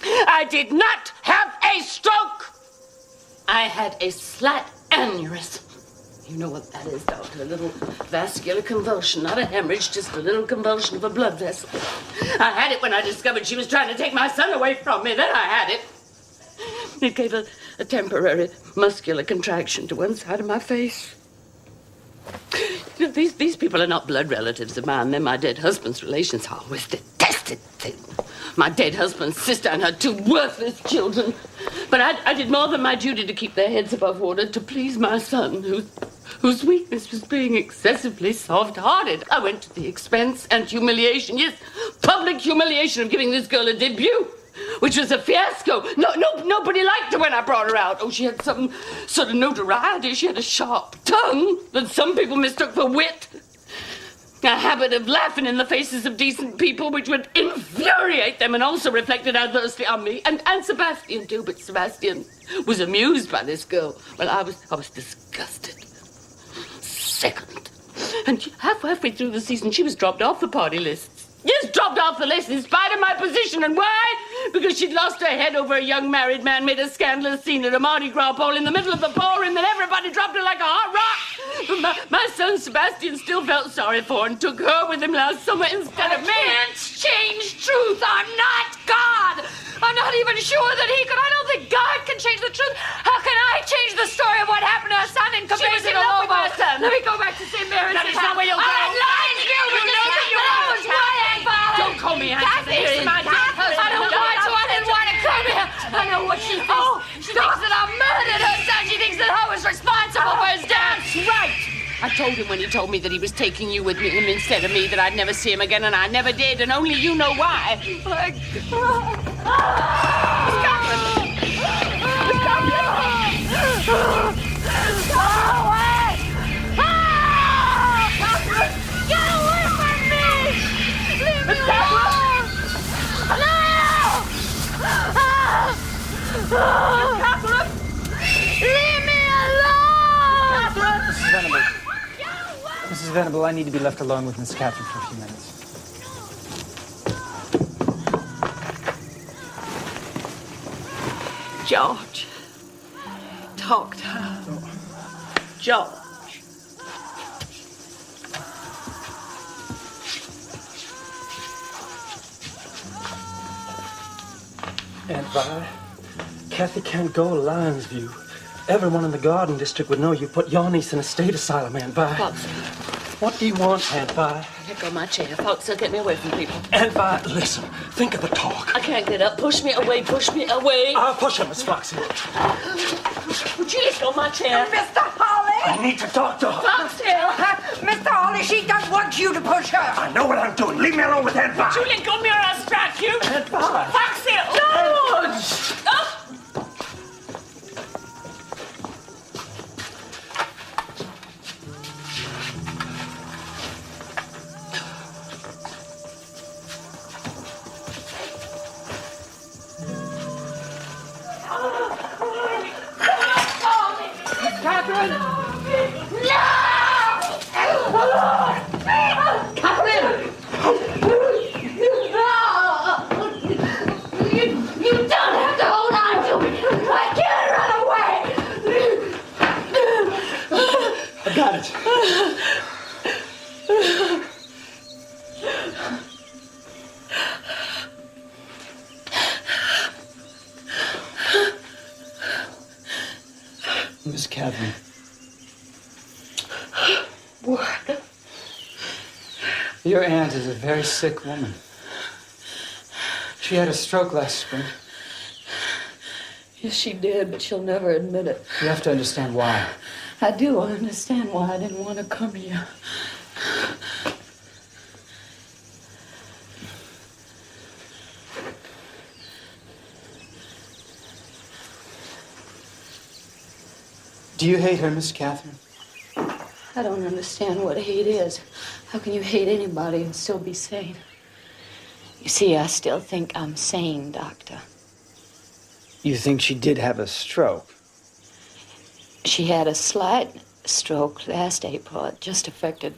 I did not have a stroke! I had a slight aneurysm. You know what that is, doctor. A little vascular convulsion, not a hemorrhage, just a little convulsion of a blood vessel. I had it when I discovered she was trying to take my son away from me. Then I had it. It gave a temporary muscular contraction to one side of my face. You know, these people are not blood relatives of mine. They're my dead husband's relations. I always detested them. My dead husband's sister and her two worthless children. But I did more than my duty to keep their heads above water to please my son, whose weakness was being excessively soft-hearted. I went to the expense and humiliation, yes, public humiliation of giving this girl a debut, which was a fiasco. Nobody liked her when I brought her out. Oh, she had some sort of notoriety. She had a sharp tongue that some people mistook for wit. A habit of laughing in the faces of decent people, which would infuriate them and also reflected adversely on me. And Sebastian, too, but Sebastian was amused by this girl. Well, I was disgusted. Sickened. And halfway through the season, she was dropped off the party lists. Yes, dropped off the list in spite of my position. And why? Because she'd lost her head over a young married man, made a scandalous scene at a Mardi Gras ball in the middle of the ballroom, and everybody dropped her like a hot rock. But my son Sebastian still felt sorry for her and took her with him last summer instead of me. I can't change truth. I'm not God. I'm not even sure that he could. I don't think God can change the truth. How can I change the story of what happened to her son in She was in love with my son. Let me go back to St. Mary's. That is not where you'll go. I'm lying to you. You know that you was lying, Father. Don't call me Aunt. Catherine, My dear husband. I don't want to. I didn't want to come here. I know what she thinks. Oh, she thinks that I murdered her son. She thinks that I was responsible for his death. That's right. I told him when he told me that he was taking you with him instead of me that I'd never see him again, and I never did, and only you know why. Miss Catherine! Miss Catherine! Go away! Catherine! Get away from me! Leave me alone! No! Catherine! Leave me alone! Catherine! Mrs. Venable. Mrs. Venable, I need to be left alone with Miss Catherine for a few minutes. George. Talk to her. George. Aunt Vi, Kathy can't go to Lions View. Everyone in the Garden District would know you put your niece in a state asylum, Aunt Vi. What do you want, Aunt Vi? Let go my chair. Folks, they'll get me away from people. Aunt Vi, listen. Think of the talk. I can't get up. Push me away. Push me away. I'll push her, Miss Foxy. Would you let go my chair? Mr. Holly! I need to talk to her. Foxtail! Mr. Holly, she doesn't want you to push her. I know what I'm doing. Leave me alone with Aunt Vi. You let go me or I'll strike you! Aunt Vi. Foxtail! George! Oh. Catherine! No! Catherine! You don't have to hold on to me. I can't run away. I got it. Miss Catherine. What? Your aunt is a very sick woman. She had a stroke last spring. Yes, she did, but she'll never admit it. You have to understand why. I do. I understand why I didn't want to come here. Do you hate her, Miss Catherine? I don't understand what hate is. How can you hate anybody and still be sane? You see, I still think I'm sane, Doctor. You think she did have a stroke? She had a slight stroke last April. It just affected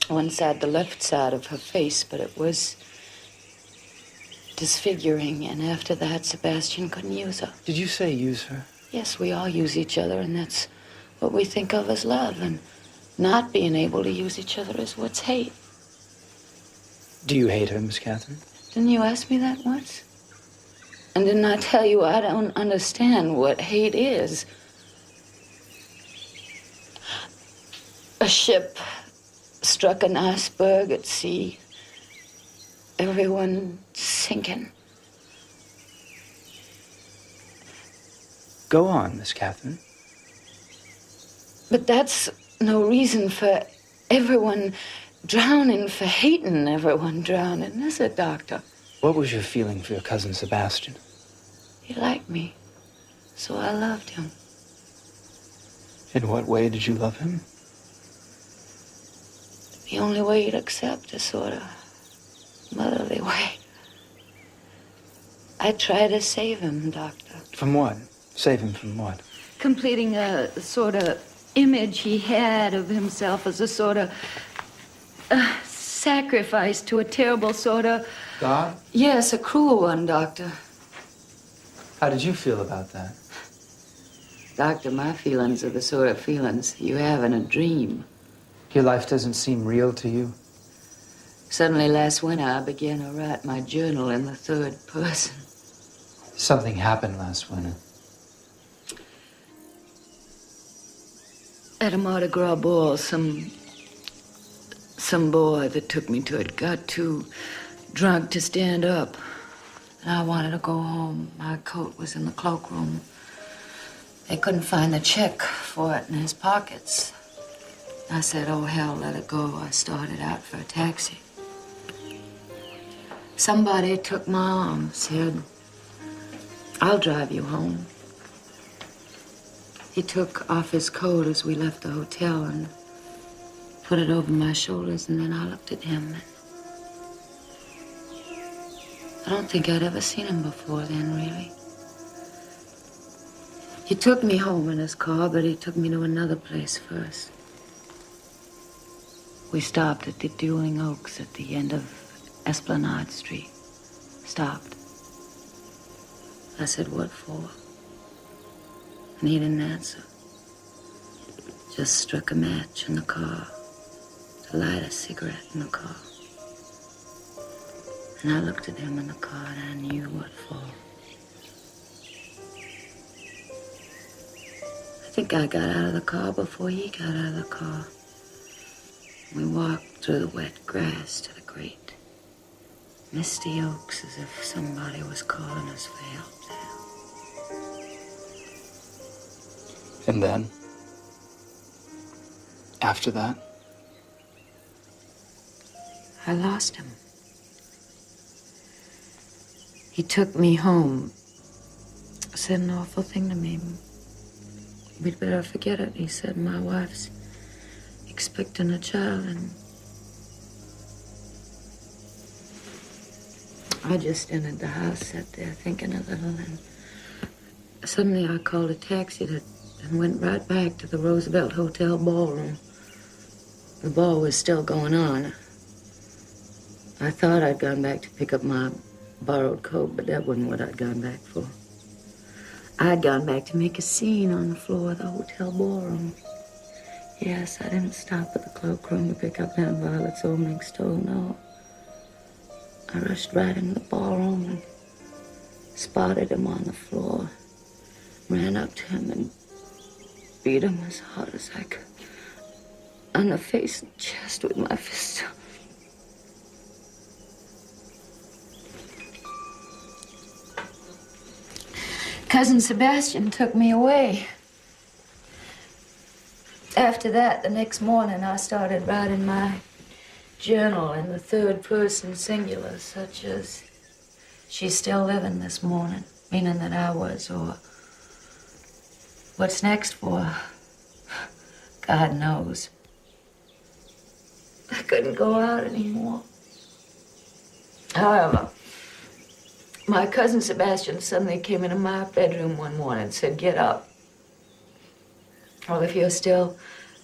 one side, the left side of her face, but it was disfiguring. And after that, Sebastian couldn't use her. Did you say use her? Yes, we all use each other, and that's what we think of as love. And not being able to use each other is what's hate. Do you hate her, Miss Catherine? Didn't you ask me that once? And didn't I tell you I don't understand what hate is? A ship struck an iceberg at sea. Everyone sinking. Go on, Miss Catherine. But that's no reason for everyone drowning, for hating everyone drowning, is it, Doctor? What was your feeling for your cousin Sebastian? He liked me, so I loved him. In what way did you love him? The only way you'd accept, a sort of motherly way. I tried to save him, Doctor. From what? Save him from what? Completing a sort of image he had of himself as a sort of sacrifice to a terrible sort of... God? Yes, a cruel one, Doctor. How did you feel about that? Doctor, my feelings are the sort of feelings you have in a dream. Your life doesn't seem real to you? Suddenly last winter, I began to write my journal in the third person. Something happened last winter. At a Mardi Gras ball, some boy that took me to it got too drunk to stand up. And I wanted to go home. My coat was in the cloakroom. They couldn't find the check for it in his pockets. I said, oh, hell, let it go. I started out for a taxi. Somebody took my arm, said, I'll drive you home. He took off his coat as we left the hotel and put it over my shoulders, and then I looked at him. I don't think I'd ever seen him before then, really. He took me home in his car, but he took me to another place first. We stopped at the Dueling Oaks at the end of Esplanade Street. Stopped. I said, what for? And he didn't answer. Just struck a match in the car to light a cigarette in the car. And I looked at him in the car and I knew what for. I think I got out of the car before he got out of the car. We walked through the wet grass to the great misty oaks as if somebody was calling us for help there. And then? After that? I lost him. He took me home. Said an awful thing to me. We'd better forget it. He said, my wife's expecting a child, and I just entered the house, sat there thinking a little, and suddenly I called a taxi and went right back to the Roosevelt Hotel ballroom. The ball was still going on. I thought I'd gone back to pick up my borrowed coat, but that wasn't what I'd gone back for. I'd gone back to make a scene on the floor of the hotel ballroom. Yes, I didn't stop at the cloakroom to pick up Aunt Violet's old mink stole, no. I rushed right into the ballroom and spotted him on the floor. Ran up to him and beat him as hard as I could. On the face and chest with my fist. Cousin Sebastian took me away. After that, the next morning, I started writing my journal in the third person singular, such as, she's still living this morning, meaning that I was, or what's next for? God knows. I couldn't go out anymore. However, my cousin Sebastian suddenly came into my bedroom one morning and said, "Get up. Well, if you're still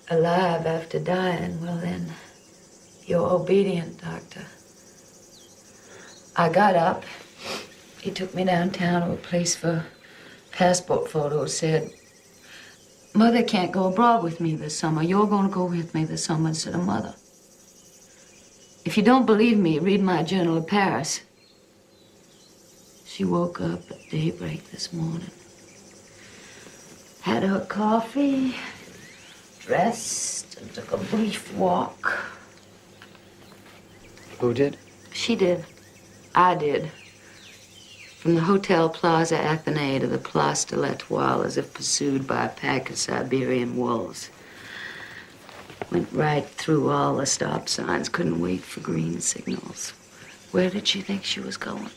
alive after dying, well then, you're obedient, Doctor." I got up. He took me downtown to a place for passport photos, said, "Mother can't go abroad with me this summer. You're going to go with me this summer instead of Mother. If you don't believe me, read my journal of Paris." She woke up at daybreak this morning, had her coffee, dressed, and took a brief walk. Who did? She did. I did. From the Hotel Plaza Athénée to the Place de l'Étoile, as if pursued by a pack of Siberian wolves. Went right through all the stop signs, couldn't wait for green signals. Where did she think she was going?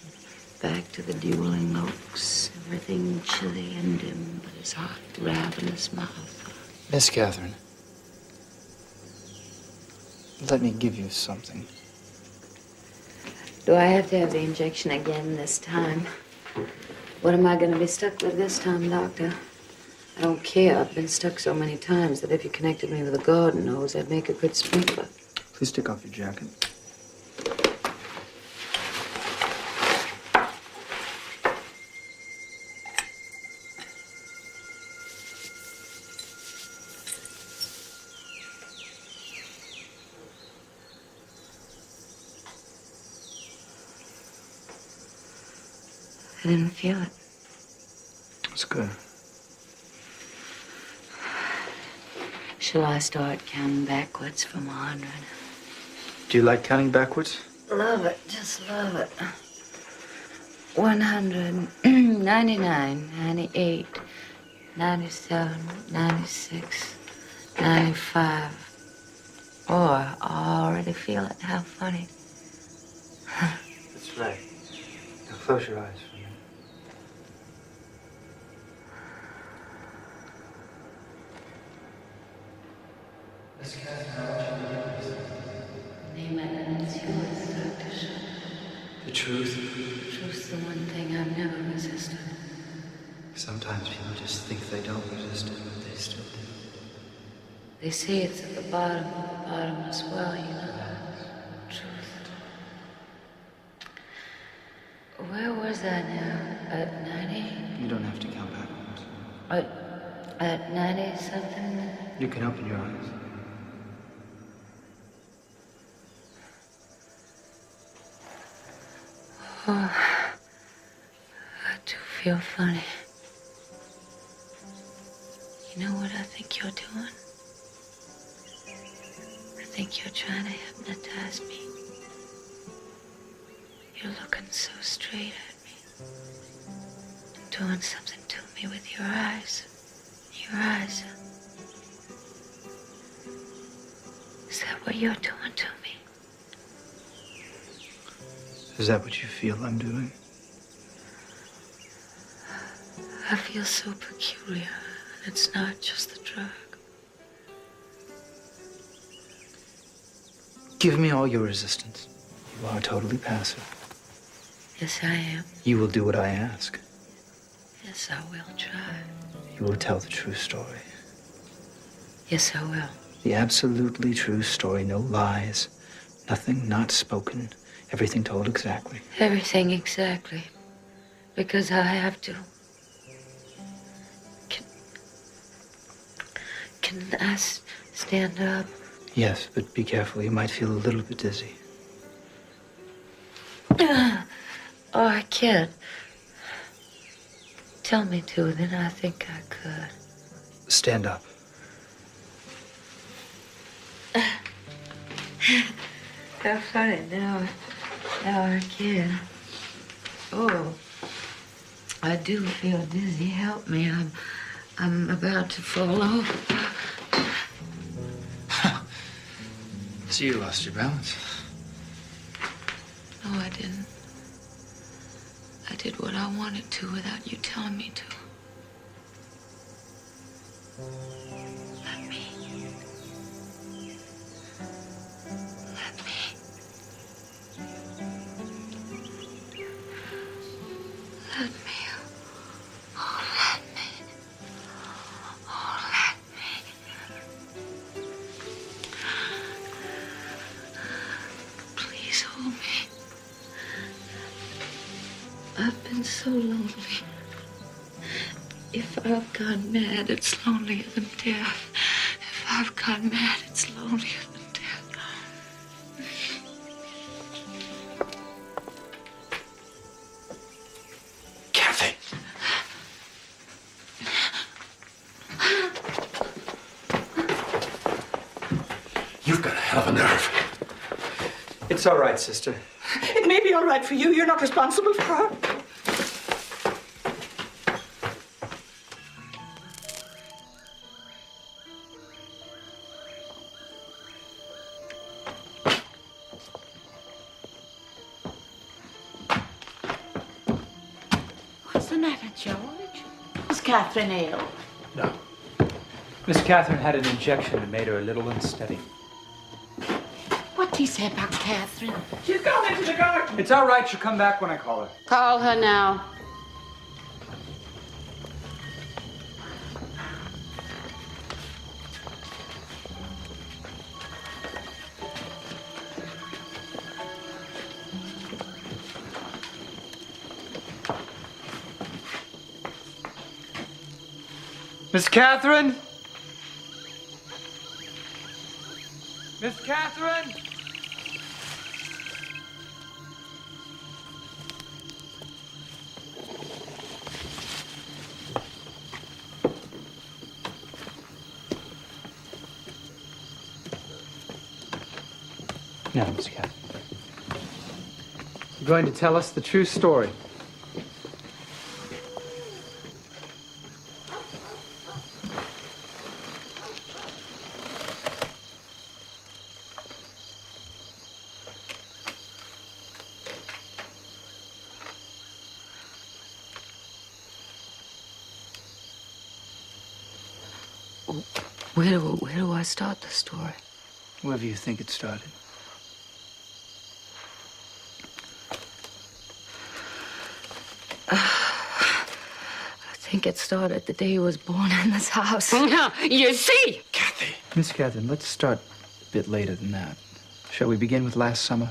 Back to the dueling oaks, everything chilly and dim, but his hot, ravenous mouth. Miss Catherine, let me give you something. Do I have to have the injection again this time? What am I going to be stuck with this time, Doctor? I don't care. I've been stuck so many times that if you connected me with a garden hose, I'd make a good sprinkler. Please take off your jacket. I didn't feel it. That's good. Shall I start counting backwards from 100? Do you like counting backwards? Love it, just love it. 100, 99, 98, 97, 96, 95. Oh, I already feel it. How funny. That's right. Now close your eyes for me. Miss Catherine, I want you to do this. Name and it's yours, Dr. Shaw. The truth. Truth's the one thing I've never resisted. Sometimes people just think they don't resist it, but they still do. They say it's at the bottom of the bottomless well, you know. Truth. Where was I now? At 90? You don't have to count backwards. At 90 something? You can open your eyes. Oh, I do feel funny. You know what I think you're doing? I think you're trying to hypnotize me. You're looking so straight at me. Doing something to me with your eyes. Your eyes. Is that what you're doing to me? Is that what you feel I'm doing? I feel so peculiar. It's not just the drug. Give me all your resistance. You are totally passive. Yes, I am. You will do what I ask. Yes, I will try. You will tell the true story. Yes, I will. The absolutely true story. No lies. Nothing not spoken. Everything told exactly. Everything exactly. Because I have to. Can I stand up? Yes, but be careful. You might feel a little bit dizzy. Oh, I can't. Tell me to, then I think I could. Stand up. How funny. Now I can. Oh. I do feel dizzy. Help me. I'm about to fall off. So you lost your balance. No, I didn't. I did what I wanted to without you telling me to. Let me. Let me. Let me. Oh, let me. Oh, let me. Please hold me. I've been so lonely. If I've gone mad, it's lonelier than death. If I've gone mad, it's lonelier than death. Kathy! You've got a hell of a nerve. It's all right, sister. It may be all right for you. You're not responsible for her. What's the matter, George? Is Catherine ill? No. Miss Catherine had an injection that made her a little unsteady. What did he say about Catherine? She's gone into the garden. It's all right. She'll come back when I call her. Call her now. Miss Catherine? Miss Catherine? Now, Miss Catherine. You're going to tell us the true story. Where do I start the story? Wherever you think it started. I think it started the day he was born in this house. You see? Kathy! Miss Catherine, let's start a bit later than that. Shall we begin with last summer?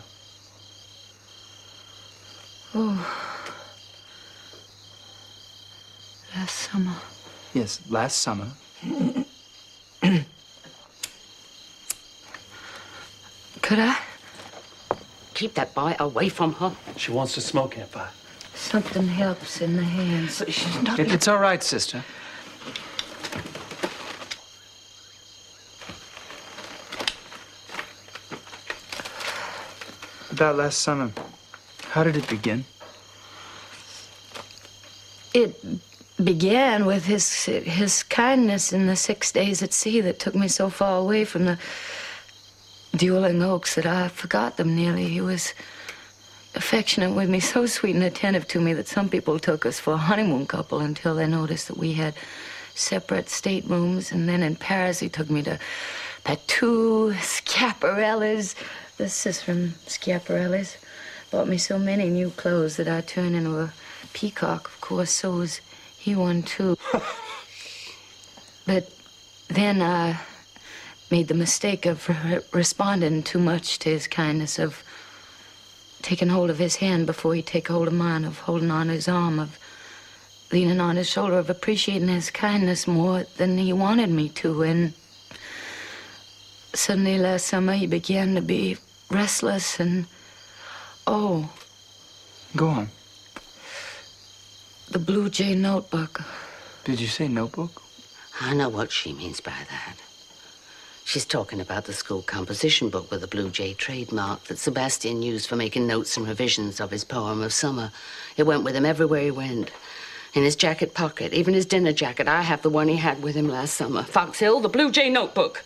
Oh. Last summer. Yes, last summer. Could I? Keep that boy away from her. She wants to smoke, Aunt Vi. Something helps in the hands. She's not. It's all right, sister. About last summer, how did it begin? It began with his kindness in the 6 days at sea that took me so far away from the dueling oaks that I forgot them nearly. He was affectionate with me, so sweet and attentive to me that some people took us for a honeymoon couple until they noticed that we had separate staterooms. And then in Paris, he took me to Patou, Schiaparelli's. This is from Schiaparelli's. Bought me so many new clothes that I turned into a peacock. Of course, so was he one, too. But then I made the mistake of responding too much to his kindness, of taking hold of his hand before he'd take hold of mine, of holding on his arm, of leaning on his shoulder, of appreciating his kindness more than he wanted me to. And suddenly last summer he began to be restless and, oh. Go on. The Blue Jay notebook. Did you say notebook? I know what she means by that. She's talking about the school composition book with the Blue Jay trademark that Sebastian used for making notes and revisions of his poem of summer. It went with him everywhere he went. In his jacket pocket, even his dinner jacket. I have the one he had with him last summer. Foxhill, the Blue Jay notebook.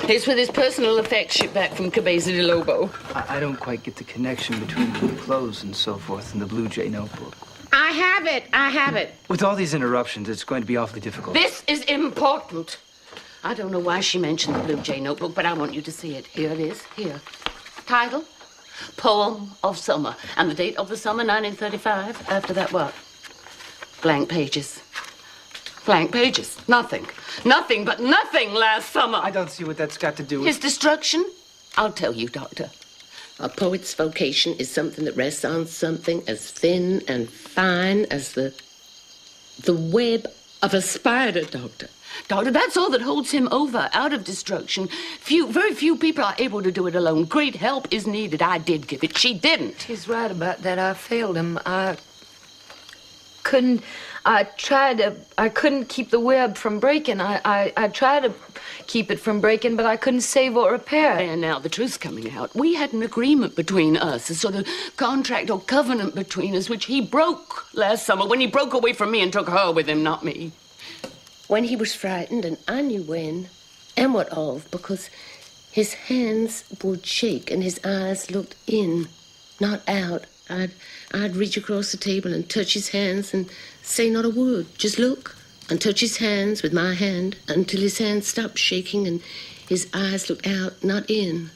It's with his personal effects shipped back from Cabeza de Lobo. I don't quite get the connection between the clothes and so forth and the Blue Jay notebook. I have it. With all these interruptions, it's going to be awfully difficult. This is important. I don't know why she mentioned the Blue Jay notebook, but I want you to see it. Here it is, here. Title, Poem of Summer. And the date of the summer, 1935. After that, what? Blank pages. Blank pages. Nothing. Nothing but nothing last summer. I don't see what that's got to do with... His destruction? I'll tell you, Doctor. A poet's vocation is something that rests on something as thin and fine as the web of a spider, Doctor. Doctor, that's all that holds him over, out of destruction. Very few people are able to do it alone. Great help is needed. I did give it. She didn't. He's right about that. I failed him. I couldn't keep the web from breaking. I tried to keep it from breaking, but I couldn't save or repair it. And now the truth's coming out. We had an agreement between us, a sort of contract or covenant between us, which he broke last summer when he broke away from me and took her with him, not me. When he was frightened, and I knew when and what of, because his hands would shake and his eyes looked in, not out. I'd reach across the table and touch his hands and say not a word. Just look and touch his hands with my hand until his hands stopped shaking and his eyes looked out, not in.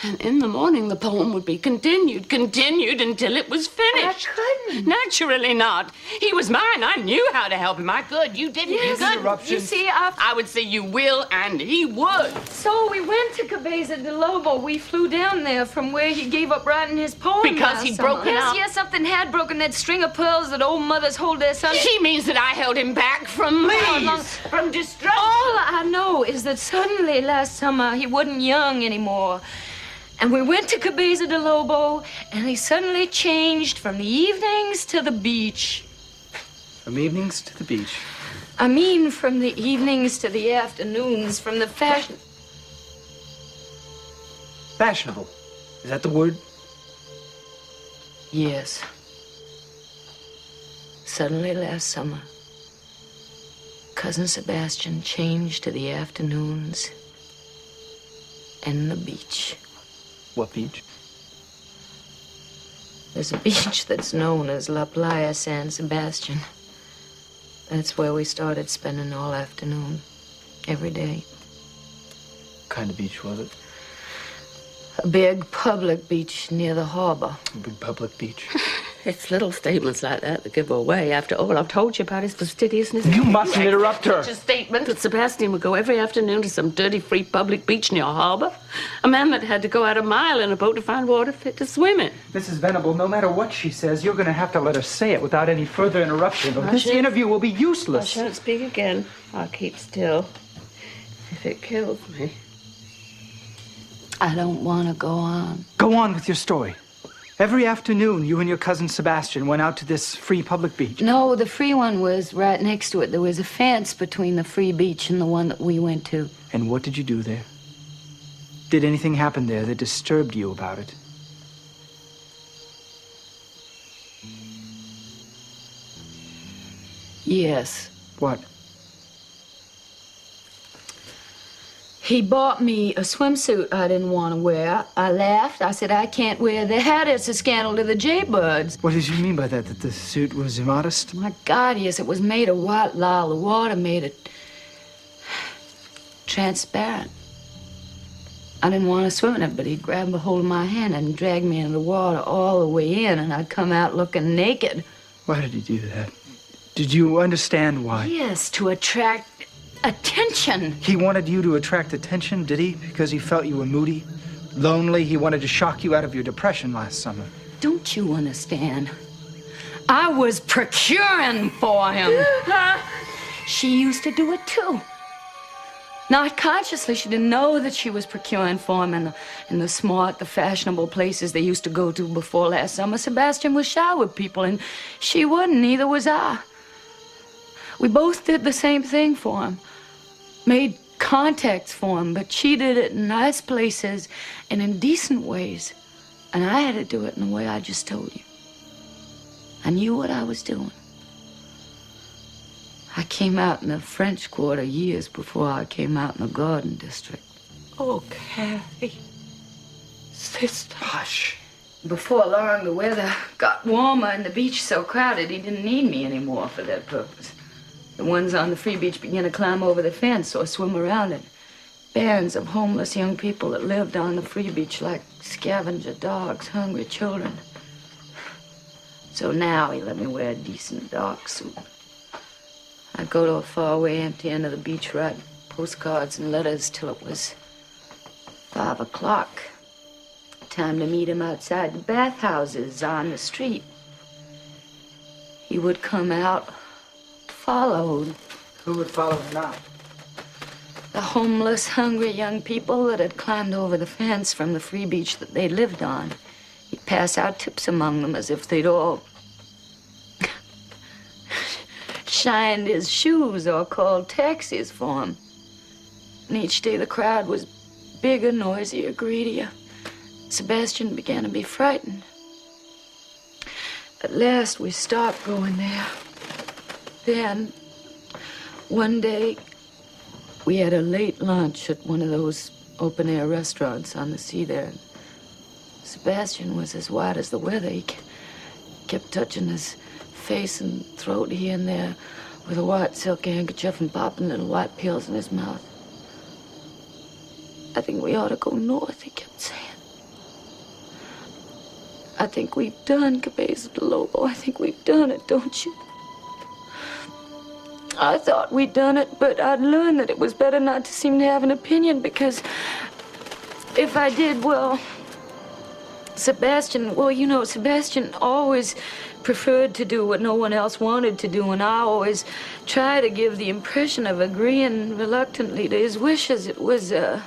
And in the morning, the poem would be continued until it was finished. I couldn't. Naturally not. He was mine. I knew how to help him. I could. You didn't. Yes. You couldn't. Interruption. You see, I would say you will, and he would. So we went to Cabeza de Lobo. We flew down there from where he gave up writing his poem. Because last he'd summer. broken up. Yes, something had broken. That string of pearls that old mothers hold their sons. She means that I held him back from from destruction. All I know is that suddenly last summer he wasn't young anymore. And we went to Cabeza de Lobo, and he suddenly changed from the evenings to the beach. From evenings to the beach. I mean, from the evenings to the afternoons, from the fashion... Fashionable. Is that the word? Yes. Suddenly last summer, Cousin Sebastian changed to the afternoons and the beach. What beach? There's a beach that's known as La Playa San Sebastian. That's where we started spending all afternoon, every day. What kind of beach was it? A big public beach near the harbor. A big public beach. It's little statements like that that give away. After all I've told you about his fastidiousness. You mustn't interrupt her. Such a statement that Sebastian would go every afternoon to some dirty, free public beach near a harbor. A man that had to go out a mile in a boat to find water fit to swim in. Mrs. Venable, no matter what she says, you're going to have to let her say it without any further interruption, or this interview will be I useless. shan't speak again. I'll keep still. If it kills me. I don't want to go on. Go on with your story. Every afternoon, you and your cousin Sebastian went out to this free public beach. No, the free one was right next to it. There was a fence between the free beach and the one that we went to. And what did you do there? Did anything happen there that disturbed you about it? Yes. What? He bought me a swimsuit I didn't want to wear. I laughed. I said, I can't wear that. It's a scandal to the jaybirds. What did you mean by that? That the suit was immodest? My God, yes, it was made of white lye. The water made it transparent. I didn't want to swim in it, but he'd grab a hold of my hand and drag me into the water all the way in, and I'd come out looking naked. Why did he do that? Did you understand why? Yes, to attract attention. He wanted you to attract attention, did he? Because he felt you were moody, lonely. He wanted to shock you out of your depression last summer. Don't you understand? I was procuring for him. She used to do it too. Not consciously. She didn't know that she was procuring for him in the smart, the fashionable places they used to go to before last summer. Sebastian was shy with people, and she wasn't. Neither was I. We both did the same thing for him. Made contacts for him, but she did it in nice places and in decent ways. And I had to do it in the way I just told you. I knew what I was doing. I came out in the French Quarter years before I came out in the Garden District. Oh, Kathy. Sister. Hush. Before long, the weather got warmer and the beach so crowded he didn't need me anymore for that purpose. The ones on the free beach began to climb over the fence or swim around it. Bands of homeless young people that lived on the free beach like scavenger dogs, hungry children. So now he let me wear a decent dark suit. I'd go to a faraway empty end of the beach, write postcards and letters till it was 5 o'clock. Time to meet him outside the bathhouses on the street. He would come out, followed. Who would follow him out? The homeless, hungry young people that had climbed over the fence from the free beach that they lived on. He'd pass out tips among them as if they'd all shined his shoes or called taxis for him. And each day the crowd was bigger, noisier, greedier. Sebastian began to be frightened. At last, we stopped going there. Then, one day, we had a late lunch at one of those open-air restaurants on the sea there. Sebastian was as white as the weather. He kept touching his face and throat here and there with a white silk handkerchief and popping little white pills in his mouth. I think we ought to go north, he kept saying. I think we've done Cabeza de Lobo. I think we've done it, don't you? I thought we'd done it, but I'd learned that it was better not to seem to have an opinion, because if I did, well, Sebastian always preferred to do what no one else wanted to do, and I always try to give the impression of agreeing reluctantly to his wishes. It was a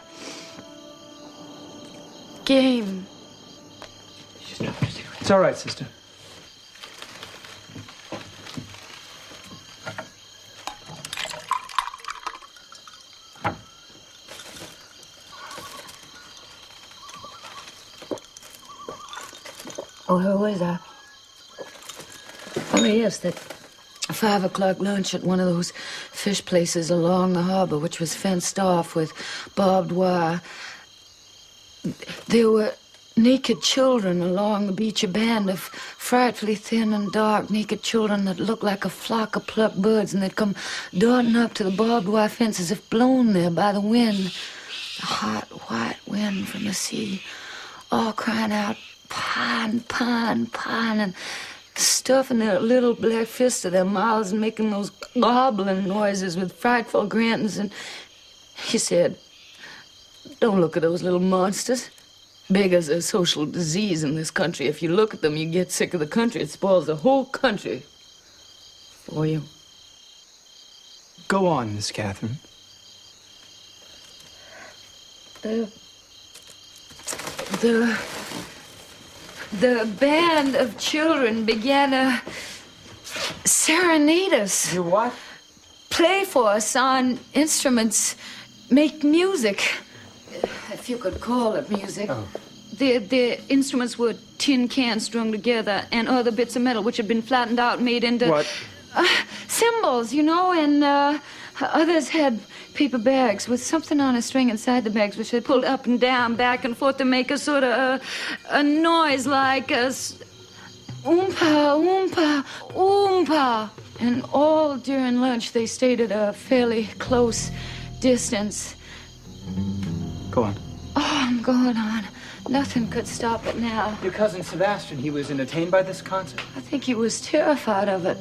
game. It's all right, sister. Oh, who was that? Oh, yes, that 5 o'clock lunch at one of those fish places along the harbor, which was fenced off with barbed wire. There were naked children along the beach, a band of frightfully thin and dark naked children that looked like a flock of plucked birds, and they'd come darting up to the barbed wire fence as if blown there by the wind. The hot, white wind from the sea, all crying out, "Pine, pine, pine," and stuffing their little black fists to their mouths and making those gobbling noises with frightful grins. And he said, "Don't look at those little monsters. Beggars are a social disease in this country. If you look at them, you get sick of the country. It spoils the whole country for you." Go on, Miss Catherine. The band of children began to serenade us. You what? Play for us on instruments, make music, if you could call it music. Oh. The instruments were tin cans strung together and other bits of metal which had been flattened out and made into... What? Cymbals, you know, and others had paper bags with something on a string inside the bags which they pulled up and down, back and forth to make a sort of a noise like a oompa, oompa, oompa. And all during lunch they stayed at a fairly close distance. Go on. Oh, I'm going on. Nothing could stop it now. Your cousin Sebastian, he was entertained by this concert? I think he was terrified of it.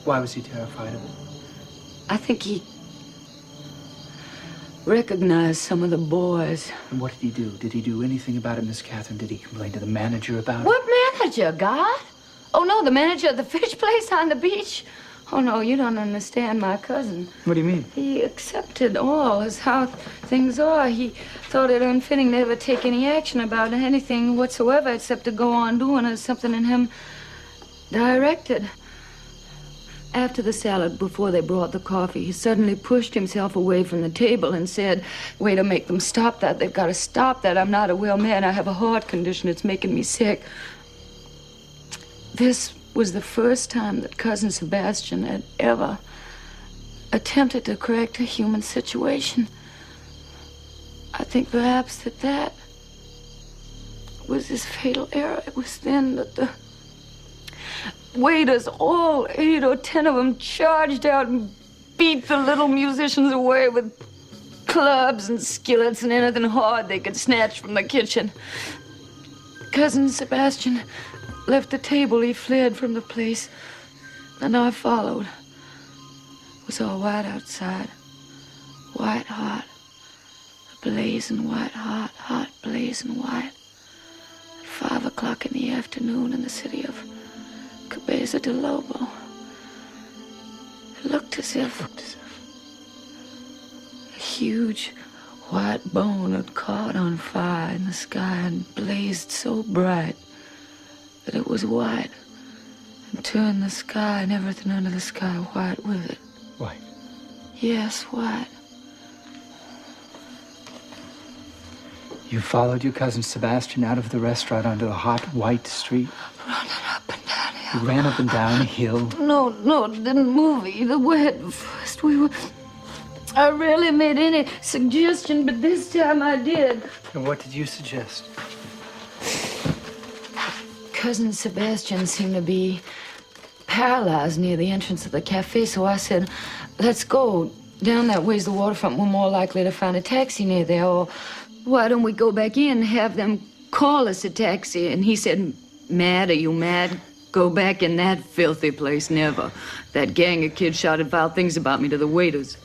Why was he terrified of it? I think he recognized some of the boys. And what did he do? Did he do anything about it, Miss Catherine? Did he complain to the manager about it? What manager, God? Oh, no, the manager of the fish place on the beach? Oh, no, you don't understand my cousin. What do you mean? He accepted all as how things are. He thought it unfitting to ever take any action about anything whatsoever except to go on doing as something in him directed. After the salad, before they brought the coffee, he suddenly pushed himself away from the table and said, "Way to make them stop that. They've got to stop that. I'm not a well man. I have a heart condition. It's making me sick." This was the first time that Cousin Sebastian had ever attempted to correct a human situation. I think perhaps that was his fatal error. It was then that the waiters, all 8 or 10 of them, charged out and beat the little musicians away with clubs and skillets and anything hard they could snatch from the kitchen. Cousin Sebastian left the table. He fled from the place, and I followed. It was all white outside. White hot. Blazing white hot, hot blazing white. At 5 o'clock in the afternoon in the city of Cabeza de Lobo. It looked as if a huge white bone had caught on fire in the sky and blazed so bright that it was white and turned the sky and everything under the sky white with it. White? Yes, white. You followed your cousin Sebastian out of the restaurant onto the hot, white street? Running up and down the hill. You ran up and down a hill? No, it didn't move either way at first. I rarely made any suggestion, but this time I did. And what did you suggest? Cousin Sebastian seemed to be paralyzed near the entrance of the cafe, so I said, let's go. Down that way's the waterfront. We're more likely to find a taxi near there, or why don't we go back in and have them call us a taxi? And he said, mad? Are you mad? Go back in that filthy place, never. That gang of kids shouted vile things about me to the waiters.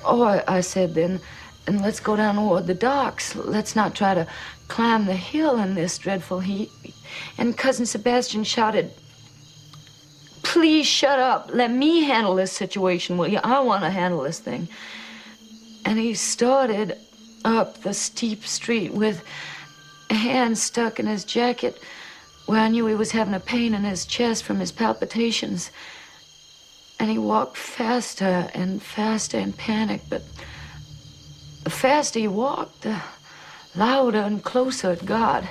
Oh, I said then, and let's go down toward the docks. Let's not try to climb the hill in this dreadful heat. And Cousin Sebastian shouted, please shut up. Let me handle this situation, will you? I want to handle this thing. And he started up the steep street with a hand stuck in his jacket where I knew he was having a pain in his chest from his palpitations. And he walked faster and faster in panic, but the faster he walked, the louder and closer it got.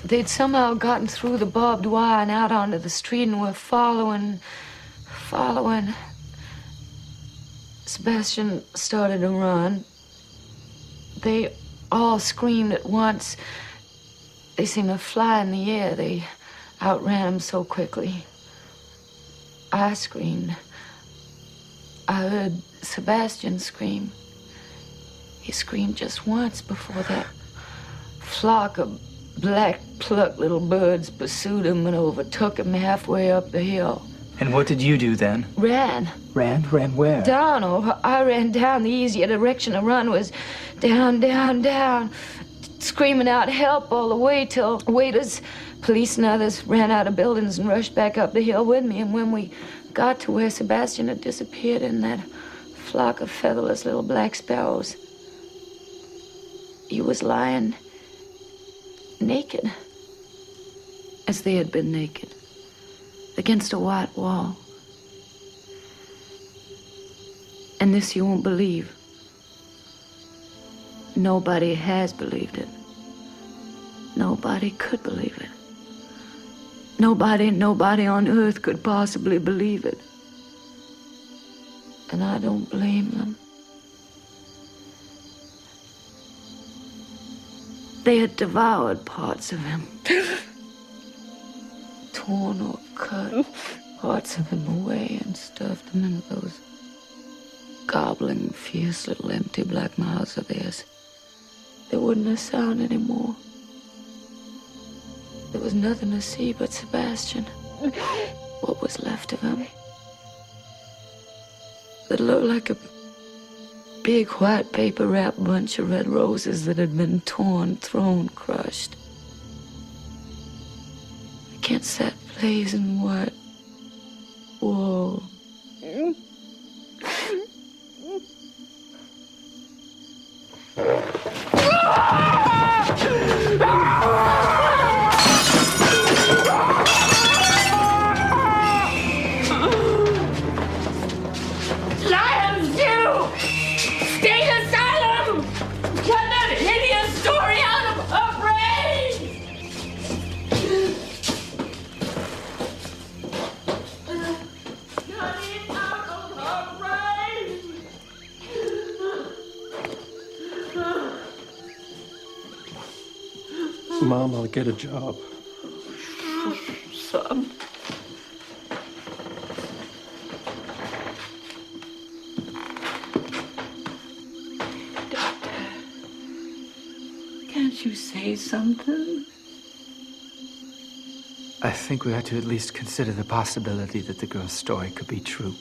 They'd somehow gotten through the barbed wire and out onto the street and were following. Sebastian started to run. They all screamed at once. They seemed to fly in the air. They outran him so quickly. I screamed. I heard Sebastian scream. He screamed just once before that flock of black plucked little birds pursued him and overtook him halfway up the hill. And what did you do then? Ran. Ran? Ran where? Down. Oh, I ran down. The easier direction to run was down, down, down, screaming out help all the way till waiters, police and others ran out of buildings and rushed back up the hill with me. And when we got to where Sebastian had disappeared in that flock of featherless little black sparrows, he was lying naked, as they had been naked, against a white wall. And this you won't believe. Nobody has believed it. Nobody could believe it. Nobody on earth could possibly believe it. And I don't blame them. They had devoured parts of him. Torn or cut parts of him away and stuffed them into those gobbling, fierce little empty black mouths of theirs. There wasn't a sound anymore. There was nothing to see but Sebastian. What was left of him? It looked like a big white paper wrapped bunch of red roses that had been torn, thrown, crushed. Against that blazing white wall. Lions, you! State asylum! Cut that hideous story out of her brain! Mom, I'll get a job. Son. Doctor, can't you say something? I think we ought to at least consider the possibility that the girl's story could be true.